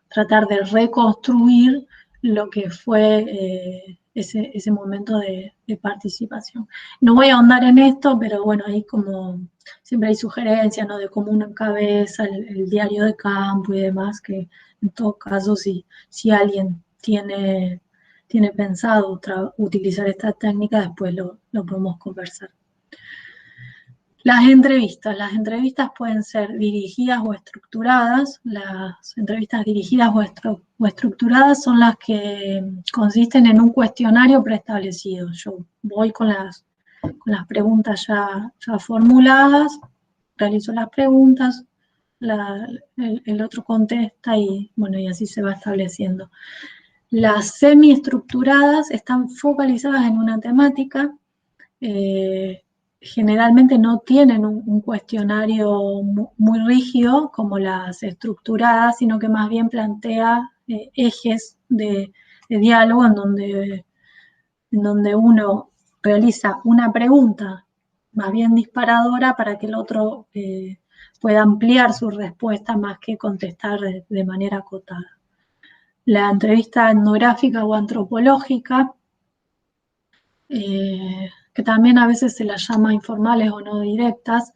tratar de reconstruir lo que fue ese momento de participación. No voy a ahondar en esto, pero bueno, ahí como siempre hay sugerencias, ¿no?, de cómo uno encabeza el diario de campo y demás, que en todo caso si alguien tiene pensado utilizar esta técnica, después lo podemos conversar. Las entrevistas pueden ser dirigidas o estructuradas. Las entrevistas dirigidas o estructuradas son las que consisten en un cuestionario preestablecido. Yo voy con las preguntas ya formuladas, realizo las preguntas, el otro contesta y bueno, y así se va estableciendo. Las semiestructuradas están focalizadas en una temática, generalmente no tienen un cuestionario muy rígido como las estructuradas, sino que más bien plantea ejes de diálogo en donde uno realiza una pregunta más bien disparadora para que el otro pueda ampliar su respuesta más que contestar de manera acotada. La entrevista etnográfica o antropológica, que también a veces se las llama informales o no directas,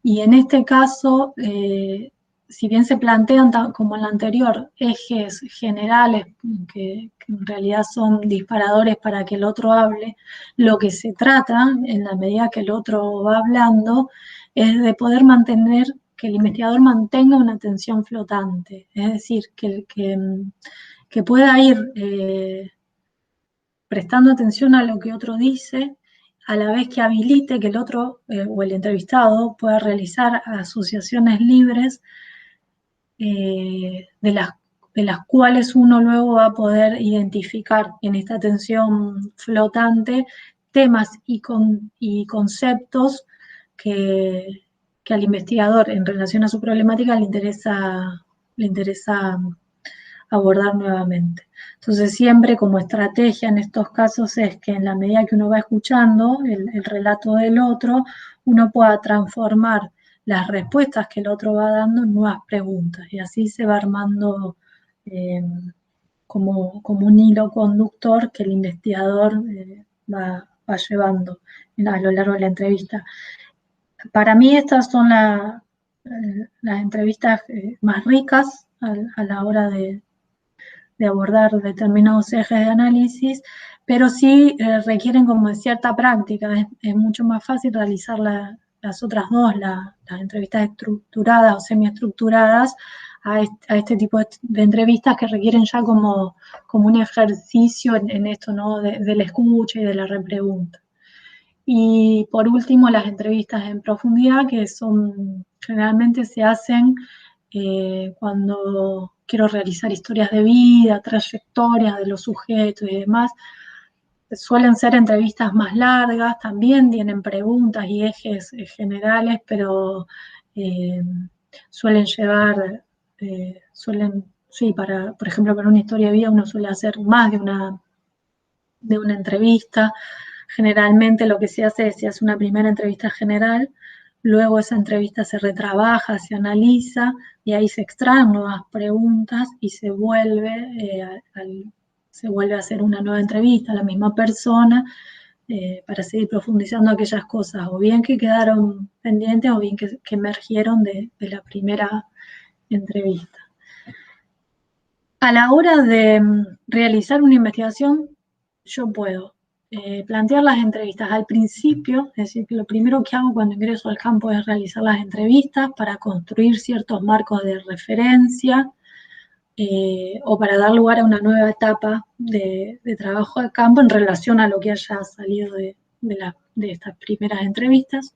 y en este caso, si bien se plantean como en la anterior ejes generales que en realidad son disparadores para que el otro hable, lo que se trata, en la medida que el otro va hablando, es de poder mantener, que el investigador mantenga una atención flotante, es decir, que pueda ir prestando atención a lo que otro dice, a la vez que habilite que el otro o el entrevistado pueda realizar asociaciones libres de las cuales uno luego va a poder identificar en esta atención flotante temas y conceptos que al investigador en relación a su problemática le interesa abordar nuevamente. Entonces siempre como estrategia en estos casos es que en la medida que uno va escuchando el relato del otro, uno pueda transformar las respuestas que el otro va dando en nuevas preguntas y así se va armando como un hilo conductor que el investigador va llevando a lo largo de la entrevista. Para mí estas son las entrevistas más ricas a la hora de abordar determinados ejes de análisis, pero sí requieren como de cierta práctica. Es mucho más fácil realizar las otras dos, las entrevistas estructuradas o semiestructuradas, a este tipo de entrevistas que requieren ya como un ejercicio en esto, ¿no? De la escucha y de la repregunta. Y por último, las entrevistas en profundidad, que generalmente se hacen cuando quiero realizar historias de vida, trayectorias de los sujetos y demás. Suelen ser entrevistas más largas, también tienen preguntas y ejes generales, pero suelen llevar, sí, por ejemplo, para una historia de vida uno suele hacer más de una entrevista. Generalmente lo que se hace es se hace una primera entrevista general, luego esa entrevista se retrabaja, se analiza y ahí se extraen nuevas preguntas y se vuelve a hacer una nueva entrevista a la misma persona para seguir profundizando aquellas cosas, o bien que quedaron pendientes o bien que emergieron de la primera entrevista. A la hora de realizar una investigación, yo puedo plantear las entrevistas al principio, es decir, que lo primero que hago cuando ingreso al campo es realizar las entrevistas para construir ciertos marcos de referencia o para dar lugar a una nueva etapa de trabajo de campo en relación a lo que haya salido de estas primeras entrevistas,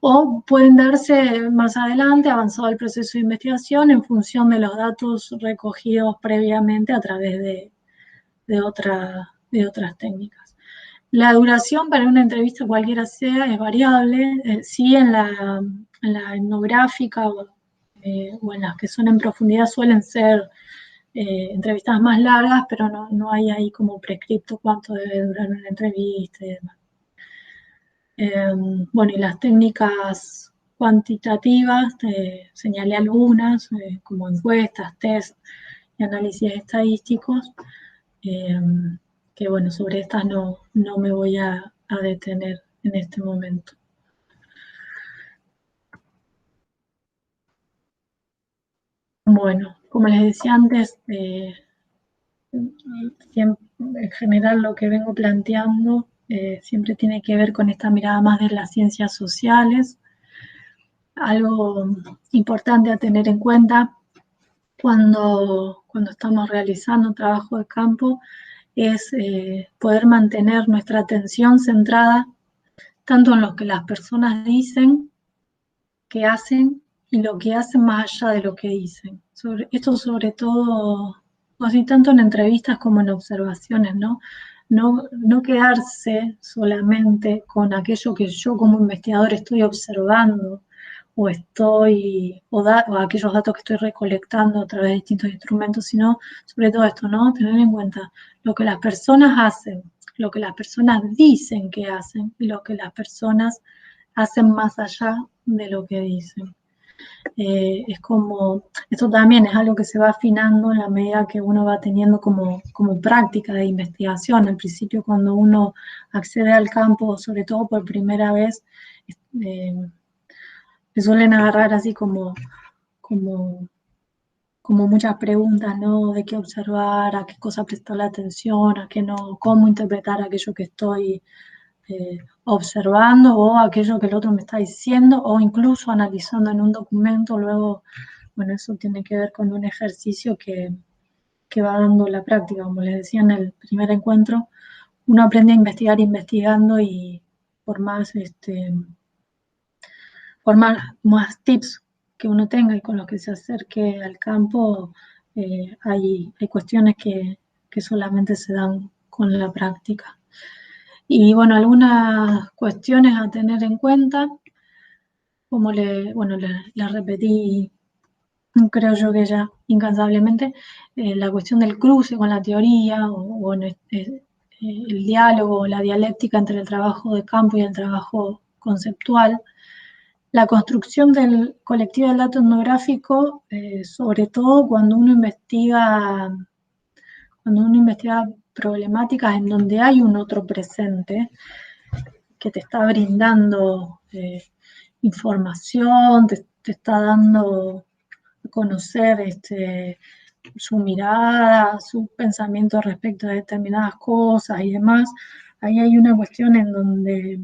o pueden darse más adelante, avanzado el proceso de investigación, en función de los datos recogidos previamente a través de otras técnicas. La duración para una entrevista cualquiera sea es variable, sí en la etnográfica o en las que son en profundidad suelen ser entrevistas más largas, pero no hay ahí como prescripto cuánto debe durar una entrevista y demás. Bueno, y las técnicas cuantitativas, señalé algunas, como encuestas, test y análisis estadísticos, que bueno, sobre estas no me voy a detener en este momento. Bueno, como les decía antes, en general lo que vengo planteando siempre tiene que ver con esta mirada más de las ciencias sociales. Algo importante a tener en cuenta cuando estamos realizando un trabajo de campo es poder mantener nuestra atención centrada tanto en lo que las personas dicen, que hacen y lo que hacen más allá de lo que dicen. Esto sobre todo, así tanto en entrevistas como en observaciones, ¿no? No quedarse solamente con aquello que yo como investigador estoy observando o aquellos datos que estoy recolectando a través de distintos instrumentos, sino sobre todo esto, ¿no? Tener en cuenta lo que las personas hacen, lo que las personas dicen que hacen y lo que las personas hacen más allá de lo que dicen. Es como, esto también es algo que se va afinando en la medida que uno va teniendo como práctica de investigación. Al principio, cuando uno accede al campo, sobre todo por primera vez, se suelen agarrar así como muchas preguntas, ¿no? De qué observar, a qué cosa prestar la atención, a qué no, cómo interpretar aquello que estoy observando o aquello que el otro me está diciendo o incluso analizando en un documento. Luego, bueno, eso tiene que ver con un ejercicio que va dando la práctica. Como les decía en el primer encuentro, uno aprende a investigar investigando y por más, más tips que uno tenga y con los que se acerque al campo, hay cuestiones que solamente se dan con la práctica. Y bueno, algunas cuestiones a tener en cuenta, como le repetí, creo yo que ya incansablemente, la cuestión del cruce con la teoría o el diálogo, la dialéctica entre el trabajo de campo y el trabajo conceptual. La construcción del colectivo del dato etnográfico, sobre todo cuando uno investiga problemáticas en donde hay un otro presente que te está brindando información, te está dando a conocer su mirada, su pensamiento respecto a determinadas cosas y demás. Ahí hay una cuestión en donde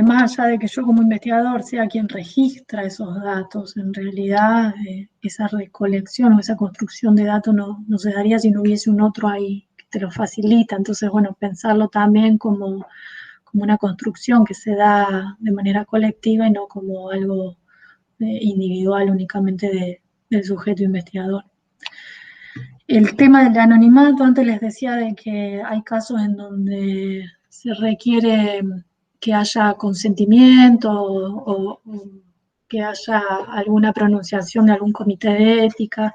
más allá de que yo como investigador sea quien registra esos datos, en realidad esa recolección o esa construcción de datos no se daría si no hubiese un otro ahí que te lo facilita. Entonces, bueno, pensarlo también como una construcción que se da de manera colectiva y no como algo individual únicamente del sujeto investigador. El tema del anonimato, antes les decía de que hay casos en donde se requiere que haya consentimiento o que haya alguna pronunciación de algún comité de ética.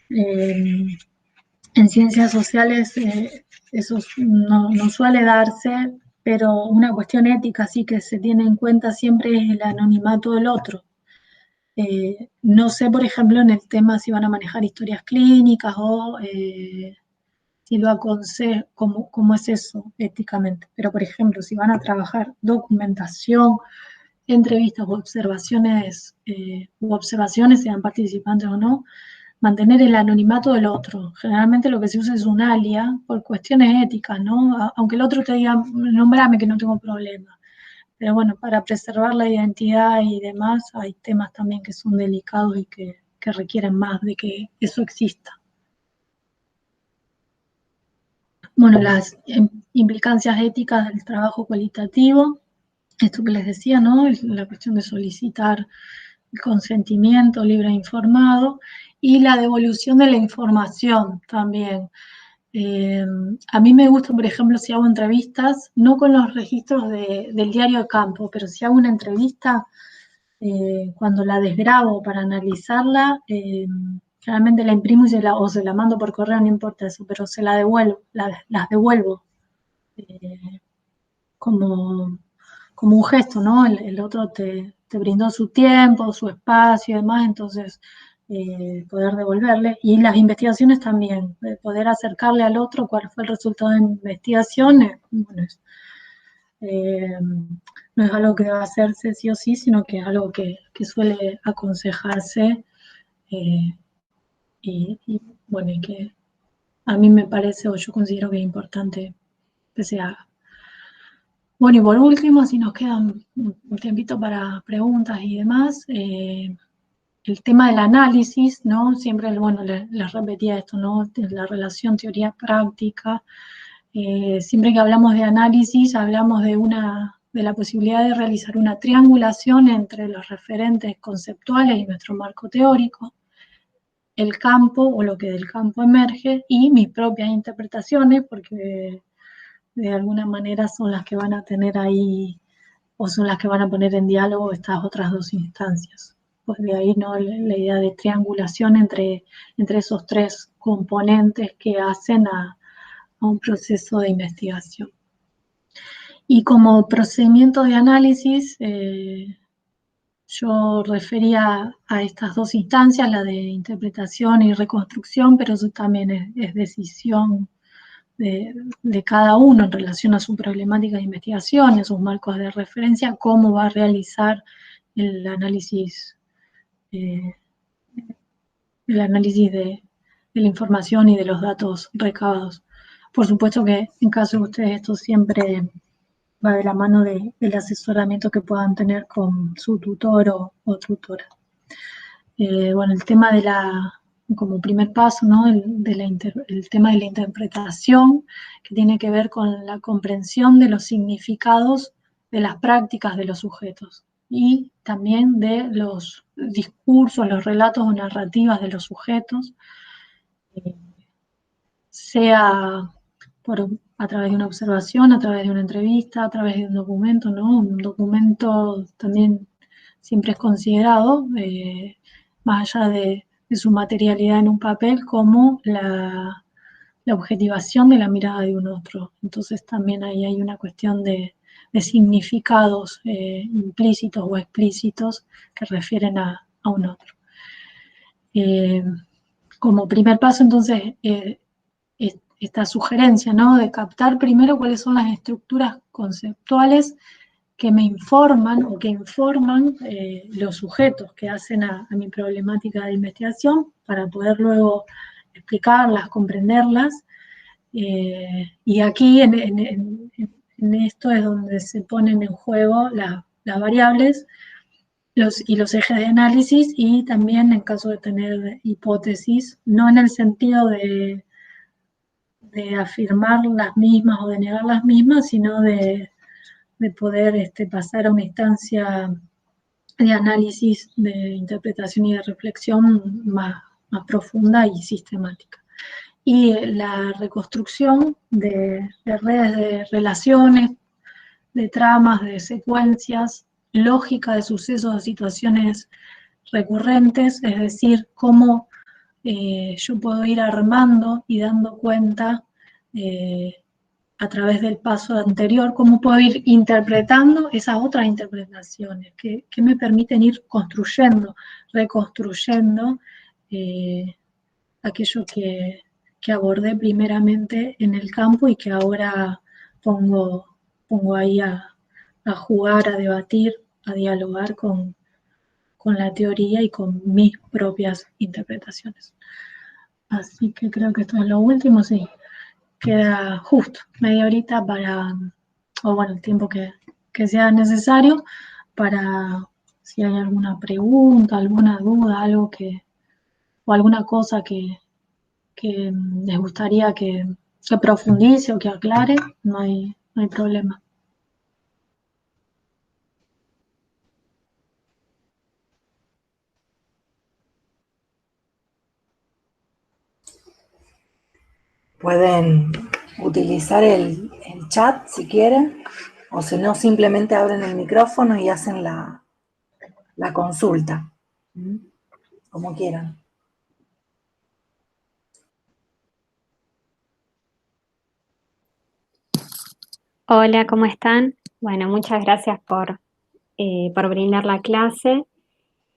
En ciencias sociales eso no suele darse, pero una cuestión ética sí que se tiene en cuenta siempre es el anonimato del otro. No sé, por ejemplo, en el tema si van a manejar historias clínicas o si lo aconsejo, cómo es eso éticamente. Pero, por ejemplo, si van a trabajar documentación, entrevistas o observaciones, sean participantes o no, mantener el anonimato del otro. Generalmente lo que se usa es un alias por cuestiones éticas, ¿no? Aunque el otro te diga, nombrame que no tengo problema. Pero bueno, para preservar la identidad y demás, hay temas también que son delicados y que requieren más de que eso exista. Bueno, las implicancias éticas del trabajo cualitativo, esto que les decía, ¿no? La cuestión de solicitar el consentimiento libre e informado y la devolución de la información también. A mí me gusta, por ejemplo, si hago entrevistas, no con los registros del diario de campo, pero si hago una entrevista, cuando la desgrabo para analizarla, generalmente la imprimo y se la mando por correo, no importa eso, pero se la devuelvo, las devuelvo como un gesto, ¿no? El otro te brindó su tiempo, su espacio y demás, entonces poder devolverle. Y las investigaciones también, poder acercarle al otro cuál fue el resultado de la investigación, bueno, no es algo que deba hacerse sí o sí, sino que es algo que suele aconsejarse y bueno, y que a mí me parece o yo considero que es importante que se haga. Bueno, y por último, si nos queda un tiempito para preguntas y demás, el tema del análisis, ¿no? Siempre, bueno, les repetía esto, ¿no? La relación teoría-práctica. Siempre que hablamos de análisis, hablamos de de la posibilidad de realizar una triangulación entre los referentes conceptuales y nuestro marco teórico, el campo o lo que del campo emerge y mis propias interpretaciones, porque de alguna manera son las que van a tener ahí o son las que van a poner en diálogo estas otras dos instancias. Pues de ahí, ¿no?, la idea de triangulación entre esos tres componentes que hacen a un proceso de investigación. Y como procedimiento de análisis, yo refería a estas dos instancias, la de interpretación y reconstrucción, pero eso también es decisión de cada uno en relación a su problemática de investigación, a sus marcos de referencia, cómo va a realizar el análisis, de la información y de los datos recabados. Por supuesto que en caso de ustedes esto siempre va de la mano del asesoramiento que puedan tener con su tutor o tutora. Bueno, el tema como primer paso, ¿no?, el tema de la interpretación, que tiene que ver con la comprensión de los significados de las prácticas de los sujetos y también de los discursos, los relatos o narrativas de los sujetos, sea a través de una observación, a través de una entrevista, a través de un documento, ¿no? Un documento también siempre es considerado, más allá de su materialidad en un papel, como la objetivación de la mirada de un otro. Entonces también ahí hay una cuestión de significados implícitos o explícitos que refieren a un otro. Como primer paso, entonces, esta sugerencia, ¿no?, de captar primero cuáles son las estructuras conceptuales que me informan o que informan los sujetos que hacen a mi problemática de investigación, para poder luego explicarlas, comprenderlas. Y aquí en esto es donde se ponen en juego las variables y los ejes de análisis, y también en caso de tener hipótesis, no en el sentido de afirmar las mismas o de negar las mismas, sino de poder pasar a una instancia de análisis, de interpretación y de reflexión más profunda y sistemática. Y la reconstrucción de redes de relaciones, de tramas, de secuencias, lógica de sucesos o situaciones recurrentes, es decir, cómo yo puedo ir armando y dando cuenta a través del paso anterior, cómo puedo ir interpretando esas otras interpretaciones que me permiten ir construyendo, reconstruyendo aquello que abordé primeramente en el campo y que ahora pongo ahí a jugar, a debatir, a dialogar con la teoría y con mis propias interpretaciones. Así que creo que esto es lo último, sí. Queda justo media horita o bueno, el tiempo que sea necesario para si hay alguna pregunta, alguna duda, o alguna cosa que les gustaría que profundice o que aclare, no hay problema. Pueden utilizar el chat si quieren, o si no, simplemente abren el micrófono y hacen la consulta, como quieran. Hola, ¿cómo están? Bueno, muchas gracias por brindar la clase.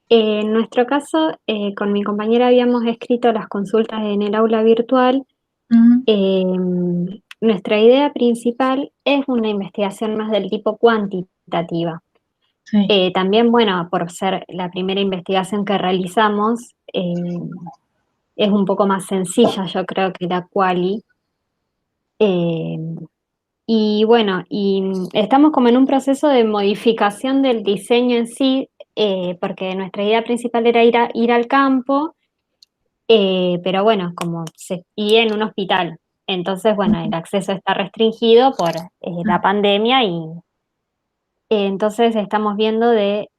En nuestro caso, con mi compañera habíamos escrito las consultas en el aula virtual. Nuestra idea principal es una investigación más del tipo cuantitativa. Sí. También, bueno, por ser la primera investigación que realizamos, es un poco más sencilla, yo creo, que la quali. Y bueno, estamos como en un proceso de modificación del diseño en sí, porque nuestra idea principal era ir al campo, pero bueno, y en un hospital. Entonces, bueno, el acceso está restringido por la pandemia Entonces estamos viendo de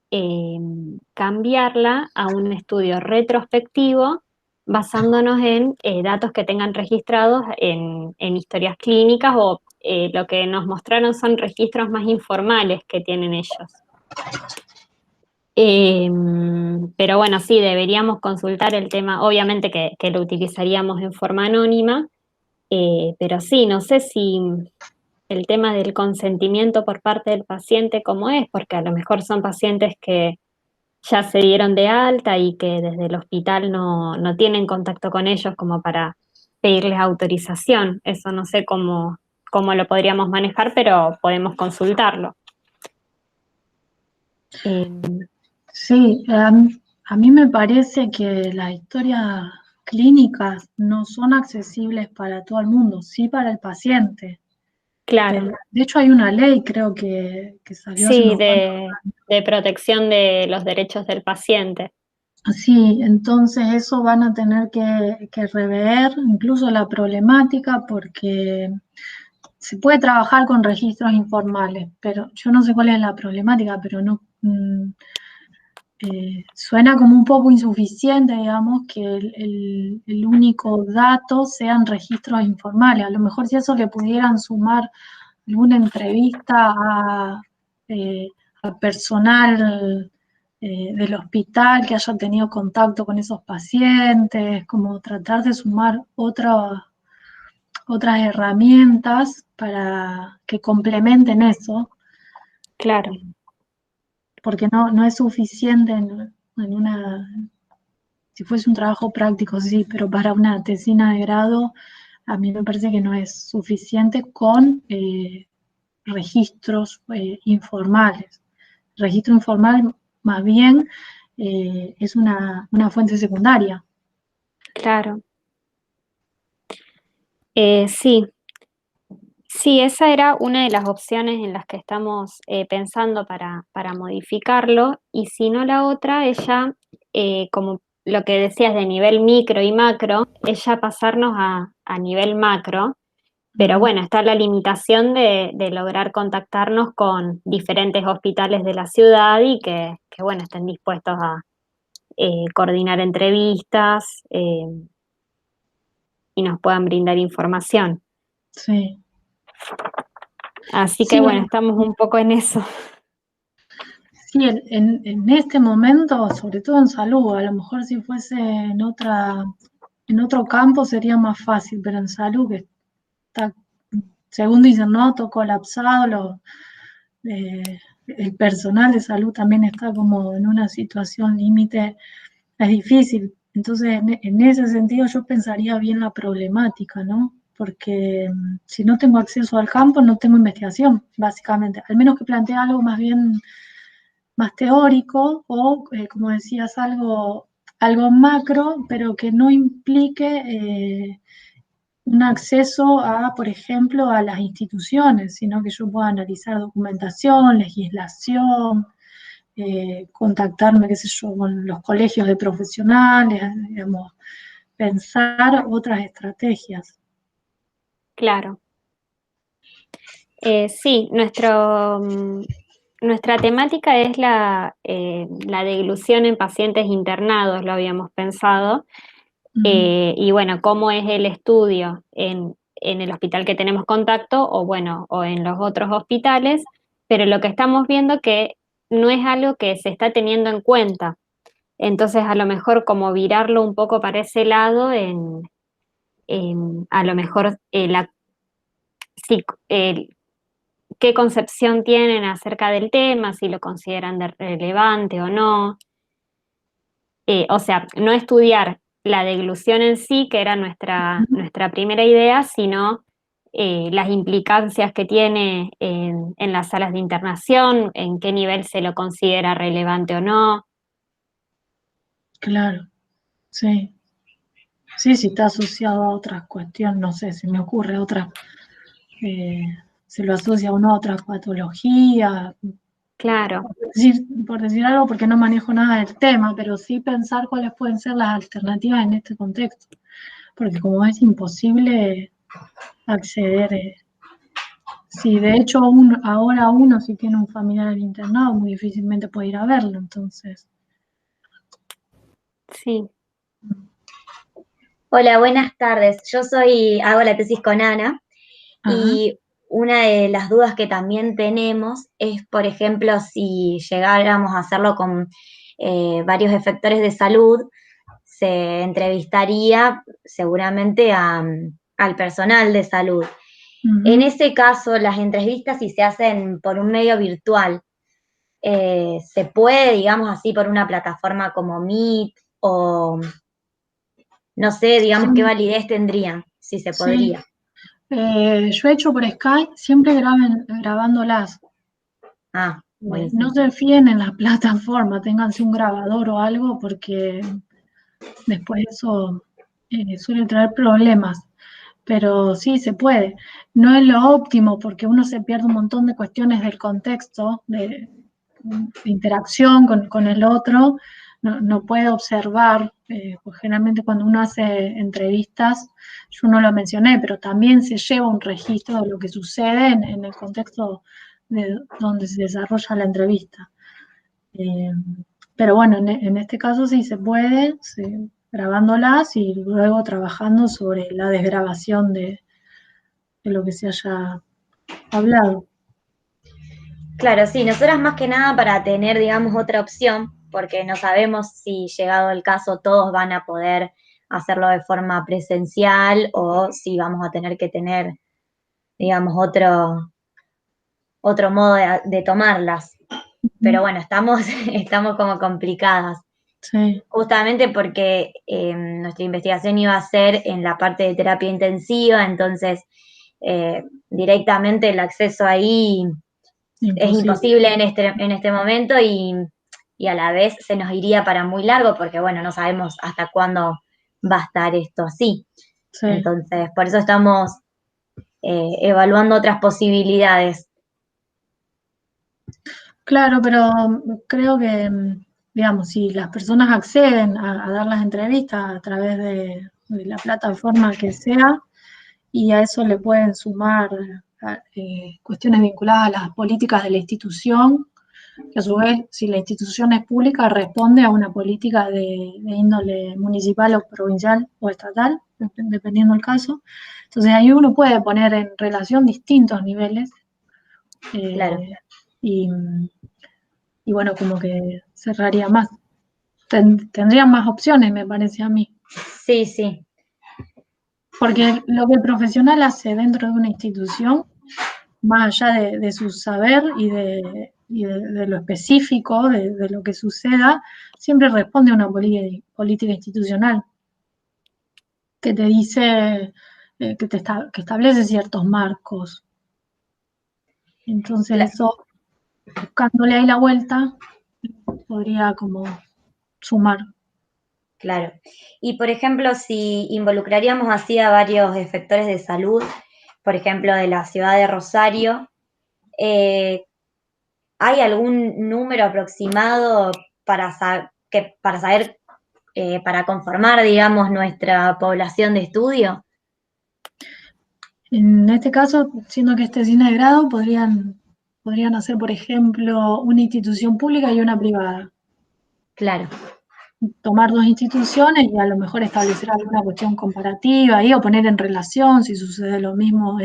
cambiarla a un estudio retrospectivo basándonos en datos que tengan registrados en historias clínicas o lo que nos mostraron son registros más informales que tienen ellos. Pero bueno, sí, deberíamos consultar el tema, obviamente que lo utilizaríamos en forma anónima, pero sí, no sé si el tema del consentimiento por parte del paciente cómo es, porque a lo mejor son pacientes que ya se dieron de alta y que desde el hospital no tienen contacto con ellos como para pedirles autorización. Eso no sé cómo lo podríamos manejar, pero podemos consultarlo. Sí, a mí me parece que las historias clínicas no son accesibles para todo el mundo, sí para el paciente. Claro, De hecho, hay una ley, creo que salió hace sí, unos cuantos. de protección de los derechos del paciente. Sí, entonces eso van a tener que rever incluso la problemática porque se puede trabajar con registros informales, pero yo no sé cuál es la problemática, pero no suena como un poco insuficiente, digamos, que el único dato sean registros informales. A lo mejor si eso le pudieran sumar alguna entrevista eh, a personal del hospital que haya tenido contacto con esos pacientes, como tratar de sumar otras herramientas para que complementen eso, Claro, porque no es suficiente en una, si fuese un trabajo práctico, sí, pero para una tesina de grado, a mí me parece que no es suficiente con registros informales. Registro informal, más bien, es una fuente secundaria. claro. Sí, sí, esa era una de las opciones en las que estamos pensando para modificarlo, y si no la otra, ella, como lo que decías de nivel micro y macro, ella pasarnos a nivel macro, pero bueno, está la limitación de lograr contactarnos con diferentes hospitales de la ciudad y que bueno, estén dispuestos a coordinar entrevistas y nos puedan brindar información. Sí. Así que Sí, bueno, estamos un poco en eso. sí, en este momento, sobre todo en salud, a lo mejor si fuese en otro campo sería más fácil, pero en salud que está, según dicen, ¿no? Todo colapsado, el personal de salud también está como en una situación límite, es difícil. Entonces, en ese sentido yo pensaría bien la problemática, ¿no? Porque si no tengo acceso al campo, no tengo investigación, básicamente. Al menos que plantee algo más bien más teórico o, como decías, algo macro, pero que no implique un acceso a, por ejemplo, a las instituciones, sino que yo pueda analizar documentación, legislación, contactarme, qué sé yo, con los colegios de profesionales, digamos, pensar otras estrategias. Claro. Sí, nuestra temática es la deglución en pacientes internados, lo habíamos pensado. Y bueno, cómo es el estudio en el hospital que tenemos contacto o bueno, o en los otros hospitales, pero lo que estamos viendo que no es algo que se está teniendo en cuenta. Entonces, a lo mejor como virarlo un poco para ese lado, a lo mejor sí, qué concepción tienen acerca del tema, si lo consideran relevante o no. O sea, no estudiar la deglución en sí, que era nuestra primera idea, sino las implicancias que tiene en las salas de internación, en qué nivel se lo considera relevante o no. Claro, sí. Sí, si está asociado a otras cuestiones, no sé, se me ocurre otra, eh, se lo asocia a una otra patología, Claro, por decir algo, porque no manejo nada del tema, pero sí pensar cuáles pueden ser las alternativas en este contexto, porque como es imposible acceder Sí, de hecho, ahora uno si tiene un familiar internado, muy difícilmente puede ir a verlo, entonces. Sí. Hola, buenas tardes. Hago la tesis con Ana Ajá. y una de las dudas que también tenemos es, por ejemplo, si llegáramos a hacerlo con varios efectores de salud, se entrevistaría seguramente al personal de salud. En Ujú. ese caso, las entrevistas, si se hacen por un medio virtual, se puede, digamos así, por una plataforma como Meet o no sé, digamos, qué Sí, validez tendrían, si se sí. podría. Yo he hecho por Skype, siempre grabándolas. Ah, No buenísimo. se fíen en la plataforma, ténganse un grabador o algo, porque después eso suele traer problemas. Pero sí, se puede. No es lo óptimo porque uno se pierde un montón de cuestiones del contexto, de interacción con el otro, no puede observar, pues generalmente cuando uno hace entrevistas, yo no lo mencioné, pero también se lleva un registro de lo que sucede en el contexto de donde se desarrolla la entrevista. Eh, pero bueno, en este caso sí se puede, sí, grabándolas y luego trabajando sobre la desgrabación de lo que se haya hablado. Claro, sí, nosotras más que nada para tener, digamos, otra opción, porque no sabemos si llegado el caso todos van a poder hacerlo de forma presencial o si vamos a tener que tener, digamos, otro modo de tomarlas. Pero bueno, estamos como complicadas. Sí, Justamente porque nuestra investigación iba a ser en la parte de terapia intensiva, entonces directamente el acceso ahí es imposible. imposible en este momento y a la vez se nos iría para muy largo porque, bueno, no sabemos hasta cuándo va a estar esto así. Sí. Entonces, por eso estamos evaluando otras posibilidades. Claro, pero creo que, digamos, si las personas acceden a dar las entrevistas a través de la plataforma que sea, y a eso le pueden sumar cuestiones vinculadas a las políticas de la institución, que a su vez, si la institución es pública, responde a una política de índole municipal o provincial o estatal, dependiendo del caso. Entonces ahí uno puede poner en relación distintos niveles Claro, eh, y, y bueno, como que cerraría más. Tendrían más opciones, me parece a mí. sí, sí, Porque lo que el profesional hace dentro de una institución, más allá de su saber y de lo específico, de lo que suceda, siempre responde a una política institucional que te dice, que establece ciertos marcos. Entonces cla- eso, buscándole ahí la vuelta, podría como sumar. claro. Y por ejemplo, si involucraríamos así a varios efectores de salud, por ejemplo, de la ciudad de Rosario, eh, ¿hay algún número aproximado para saber, para conformar, digamos, nuestra población de estudio? En este caso, siendo que este cine de grado, podrían hacer, por ejemplo, una institución pública y una privada. Claro, Tomar dos instituciones y a lo mejor establecer alguna cuestión comparativa ahí o poner en relación si sucede lo mismo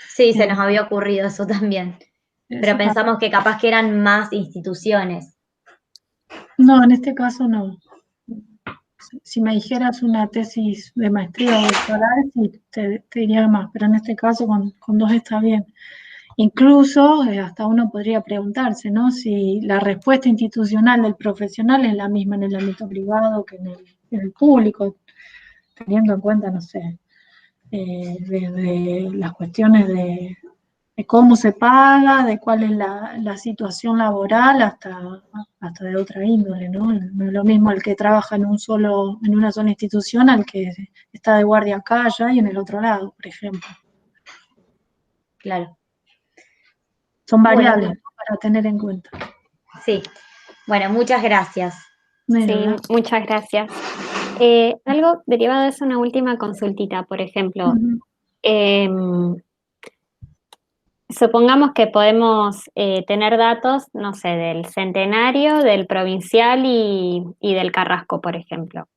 sí, se nos en había ocurrido eso también, pero eso también. pensamos que capaz que eran más instituciones. No, en este caso no. Si me dijeras una tesis de maestría o doctoral, sí, te diría más, pero en este caso con dos está bien. Incluso hasta uno podría preguntarse, ¿no? Si la respuesta institucional del profesional es la misma en el ámbito privado que en el público, teniendo en cuenta, no sé, desde las cuestiones de cómo se paga, de cuál es la situación laboral, hasta de otra índole, ¿no? No es lo mismo el que trabaja en una sola institución al que está de guardia acá, allá y en el otro lado, por ejemplo. Claro. Son Bueno, variables, ¿no?, para tener en cuenta. sí. Bueno, muchas gracias. Sí, Bueno, muchas gracias. Algo derivado de eso, una última consultita, por ejemplo. ujú. em, supongamos que podemos tener datos, no sé, del Centenario, del Provincial y del Carrasco, por ejemplo.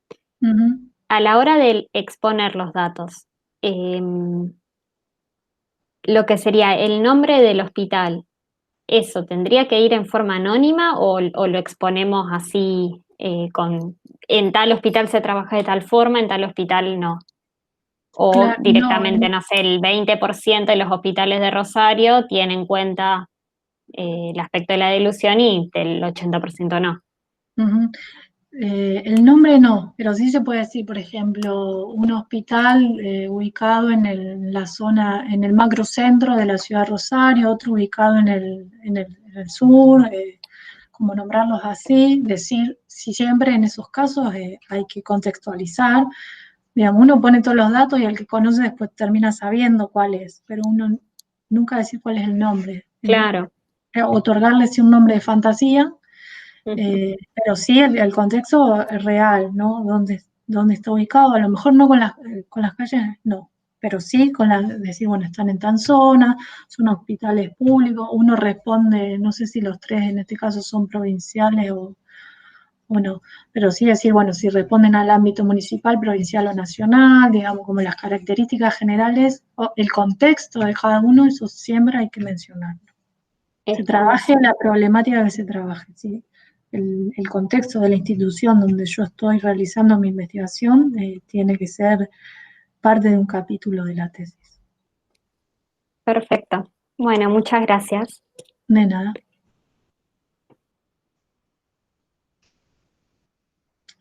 Ujú. A la hora de exponer los datos, lo que sería el nombre del hospital, ¿eso tendría que ir en forma anónima o lo exponemos así, en tal hospital se trabaja de tal forma, en tal hospital no? O Claro, no, directamente, no sé, el 20% de los hospitales de Rosario tienen en cuenta el aspecto de la dilución y el 80% no. ujú. El nombre no, pero sí se puede decir, por ejemplo, un hospital ubicado en la zona, en el macrocentro de la ciudad de Rosario, otro ubicado en el sur, como nombrarlos así, decir, si siempre en esos casos hay que contextualizar, digamos, uno pone todos los datos y el que conoce después termina sabiendo cuál es, pero uno nunca decir cuál es el nombre, Claro. otorgarle sí un nombre de fantasía. Ujú. Pero sí el contexto es real, ¿no? ¿Dónde está ubicado? A lo mejor no con las calles, no, pero sí decir, bueno, están en tan zona, son hospitales públicos, uno responde, no sé si los tres en este caso son provinciales o no, pero sí decir, bueno, si responden al ámbito municipal, provincial o nacional, digamos, como las características generales, o el contexto de cada uno, eso siempre hay que mencionarlo. Se Está trabaje bueno. la problemática que se trabaje, ¿sí? El contexto de la institución donde yo estoy realizando mi investigación tiene que ser parte de un capítulo de la tesis. Perfecto. Bueno, muchas gracias. De nada.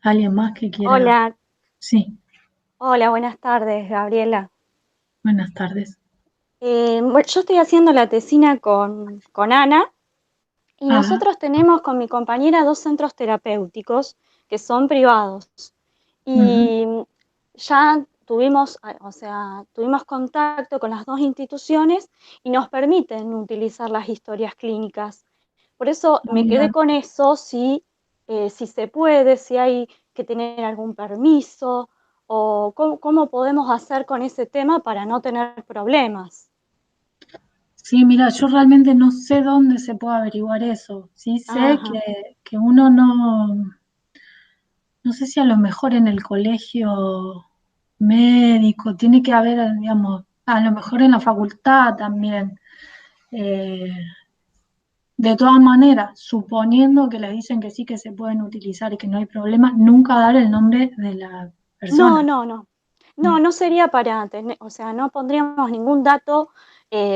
¿Alguien más que quiera? Hola, Sí, hola, buenas tardes, Gabriela. buenas tardes. Bueno, yo estoy haciendo la tesina con Ana y Ah, nosotros tenemos con mi compañera dos centros terapéuticos que son privados ujú, y ya tuvimos, o sea, tuvimos contacto con las dos instituciones y nos permiten utilizar las historias clínicas. Por eso me quedé bien. con eso, si se puede, si hay que tener algún permiso o cómo podemos hacer con ese tema para no tener problemas. Sí, mira, yo realmente no sé dónde se puede averiguar eso. Sí sé Ajá, que uno no sé si a lo mejor en el colegio médico tiene que haber, digamos, a lo mejor en la facultad también. Eh, de todas maneras, suponiendo que les dicen que sí que se pueden utilizar y que no hay problema, nunca dar el nombre de la no, persona. no, no. No, ¿No? no sería para tener, o sea, no pondríamos ningún dato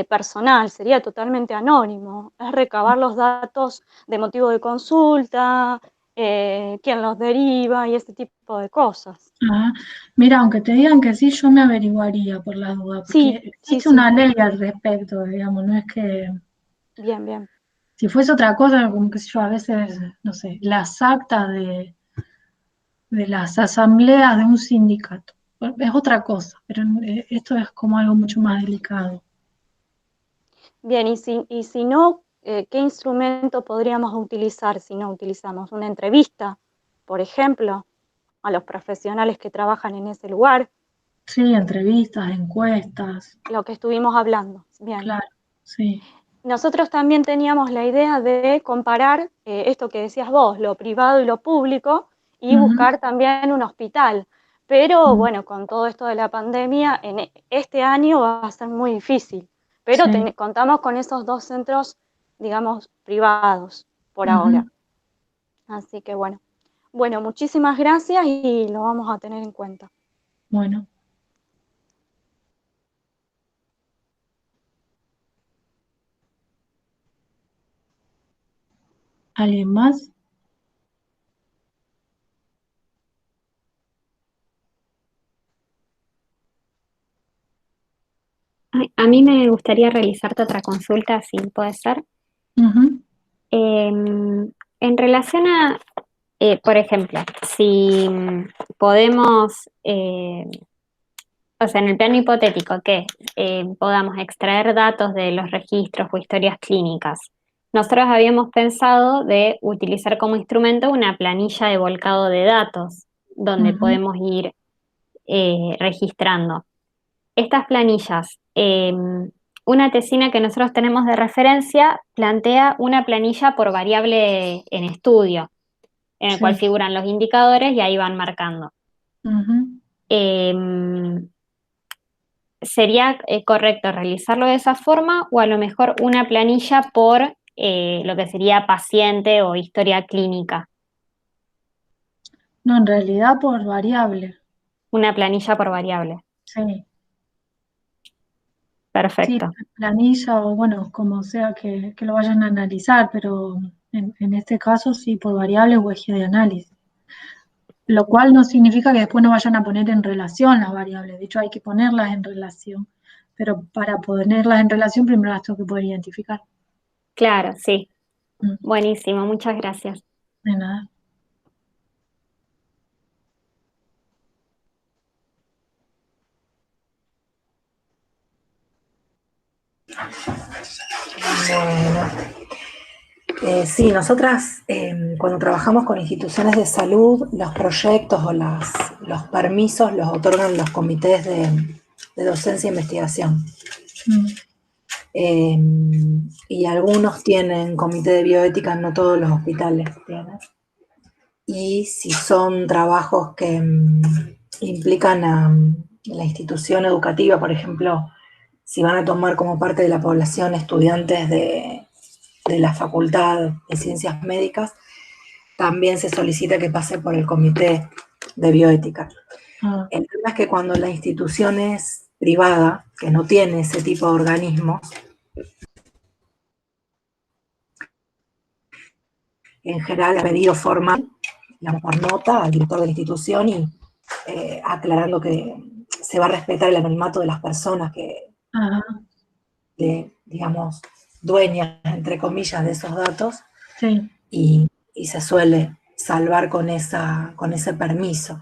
personal, sería totalmente anónimo. Es recabar los datos de motivo de consulta, quién los deriva y ese tipo de cosas. Ah, mira, aunque te digan que sí, yo me averiguaría por la duda, porque Sí, sí, existe sí, una ley al respecto, digamos, no es que bien, bien. si fuese otra cosa, como que sé yo, a veces, no sé, las actas de las asambleas de un sindicato. Es otra cosa, pero esto es como algo mucho más delicado. Bien, y si no, ¿qué instrumento podríamos utilizar si no utilizamos una entrevista, por ejemplo, a los profesionales que trabajan en ese lugar? Sí, entrevistas, encuestas, Lo que estuvimos hablando. Bien. claro, sí. Nosotros también teníamos la idea de comparar esto que decías vos, lo privado y lo público, y Ujú, buscar también un hospital. Pero ujú, bueno, con todo esto de la pandemia, este año va a ser muy difícil. Pero sí. contamos con esos dos centros, digamos, privados por ahora. Ujú, Así que bueno. Bueno, muchísimas gracias y lo vamos a tener en cuenta. bueno, ¿alguien más? Ay, a mí me gustaría realizarte otra consulta, si puede ser. Ujú, En relación a, por ejemplo, si podemos, o sea, en el plano hipotético, que podamos extraer datos de los registros o historias clínicas, nosotros habíamos pensado de utilizar como instrumento una planilla de volcado de datos, donde ujú. podemos ir registrando. Estas planillas, una tesina que nosotros tenemos de referencia plantea una planilla por variable en estudio, en el cual Sí. figuran los indicadores y ahí van marcando. Ujú. ¿Sería correcto realizarlo de esa forma o a lo mejor una planilla por lo que sería paciente o historia clínica? No, en realidad por variable. Una planilla por variable. Sí. Sí, Perfecto. planilla o bueno, como sea que lo vayan a analizar, pero en este caso sí, por variable o eje de análisis. Lo cual no significa que después no vayan a poner en relación las variables. De hecho, hay que ponerlas en relación. Pero para ponerlas en relación, primero las tengo que poder identificar. Claro, sí. Mm, Buenísimo, muchas gracias. De nada. Bueno, sí, nosotras cuando trabajamos con instituciones de salud, los proyectos o los permisos los otorgan los comités de docencia e investigación. Mm, Y algunos tienen comité de bioética, no todos los hospitales tienen. Y si son trabajos que implican a la institución educativa, por ejemplo, si van a tomar como parte de la población estudiantes de la Facultad de Ciencias Médicas, también se solicita que pase por el comité de bioética. ah, El tema es que cuando la institución es privada, que no tiene ese tipo de organismos, en general el pedido formal, digamos, por nota al director de la institución y aclarando que se va a respetar el anonimato de las personas que, ajá, digamos, dueñas, entre comillas, de esos datos, sí. y se suele salvar con ese permiso.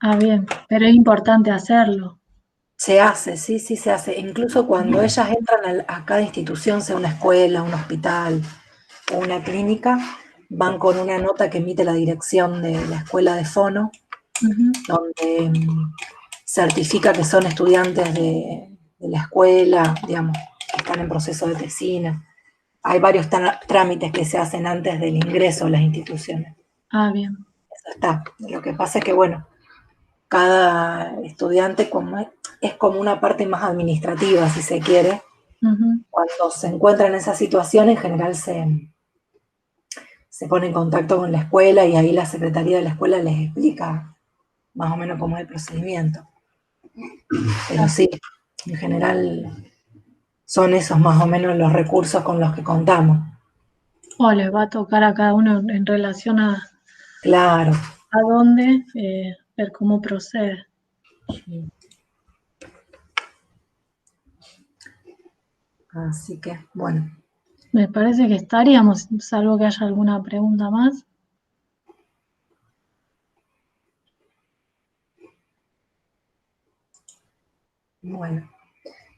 Ah, bien. Pero es importante hacerlo. Se hace, sí, sí se hace. Incluso cuando ellas entran a cada institución, sea una escuela, un hospital o una clínica, van con una nota que emite la dirección de la escuela de fono, Ujú. donde certifica que son estudiantes de la escuela, digamos, que están en proceso de tesina. Hay varios trámites que se hacen antes del ingreso a las instituciones. Ah, bien. Eso está. Lo que pasa es que, bueno, cada estudiante es como una parte más administrativa, si se quiere. Ujú. Cuando se encuentra en esa situación, en general se pone en contacto con la escuela y ahí la secretaría de la escuela les explica más o menos cómo es el procedimiento. Pero sí, en general son esos más o menos los recursos con los que contamos. O les va a tocar a cada uno en relación Claro. a dónde, ver cómo procede. Así que, bueno. Me parece que estaríamos, salvo que haya alguna pregunta más.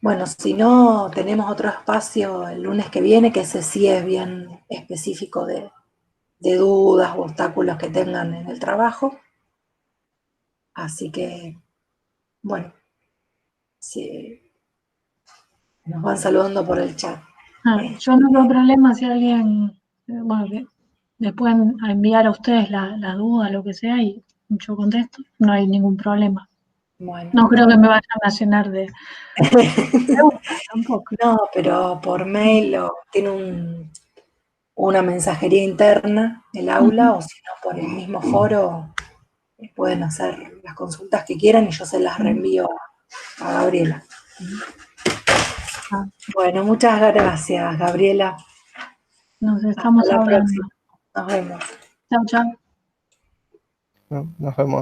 Bueno, si no, tenemos otro espacio el lunes que viene, que ese sí es bien específico de dudas o obstáculos que tengan en el trabajo. Así que, bueno, si nos van saludando por el chat. Yo no veo problema si alguien, bueno, que les pueden enviar a ustedes la duda, lo que sea, y yo contesto, no hay ningún problema. Bueno. No creo que me vayan a llenar de preguntas tampoco. No, pero por mail tiene una mensajería interna, el aula, o si no, por el mismo foro, pueden hacer las consultas que quieran y yo se las reenvío a Gabriela. Bueno, muchas gracias, Gabriela. Nos estamos Hasta la hablando. próxima. Nos vemos. Chao, chao. Nos vemos.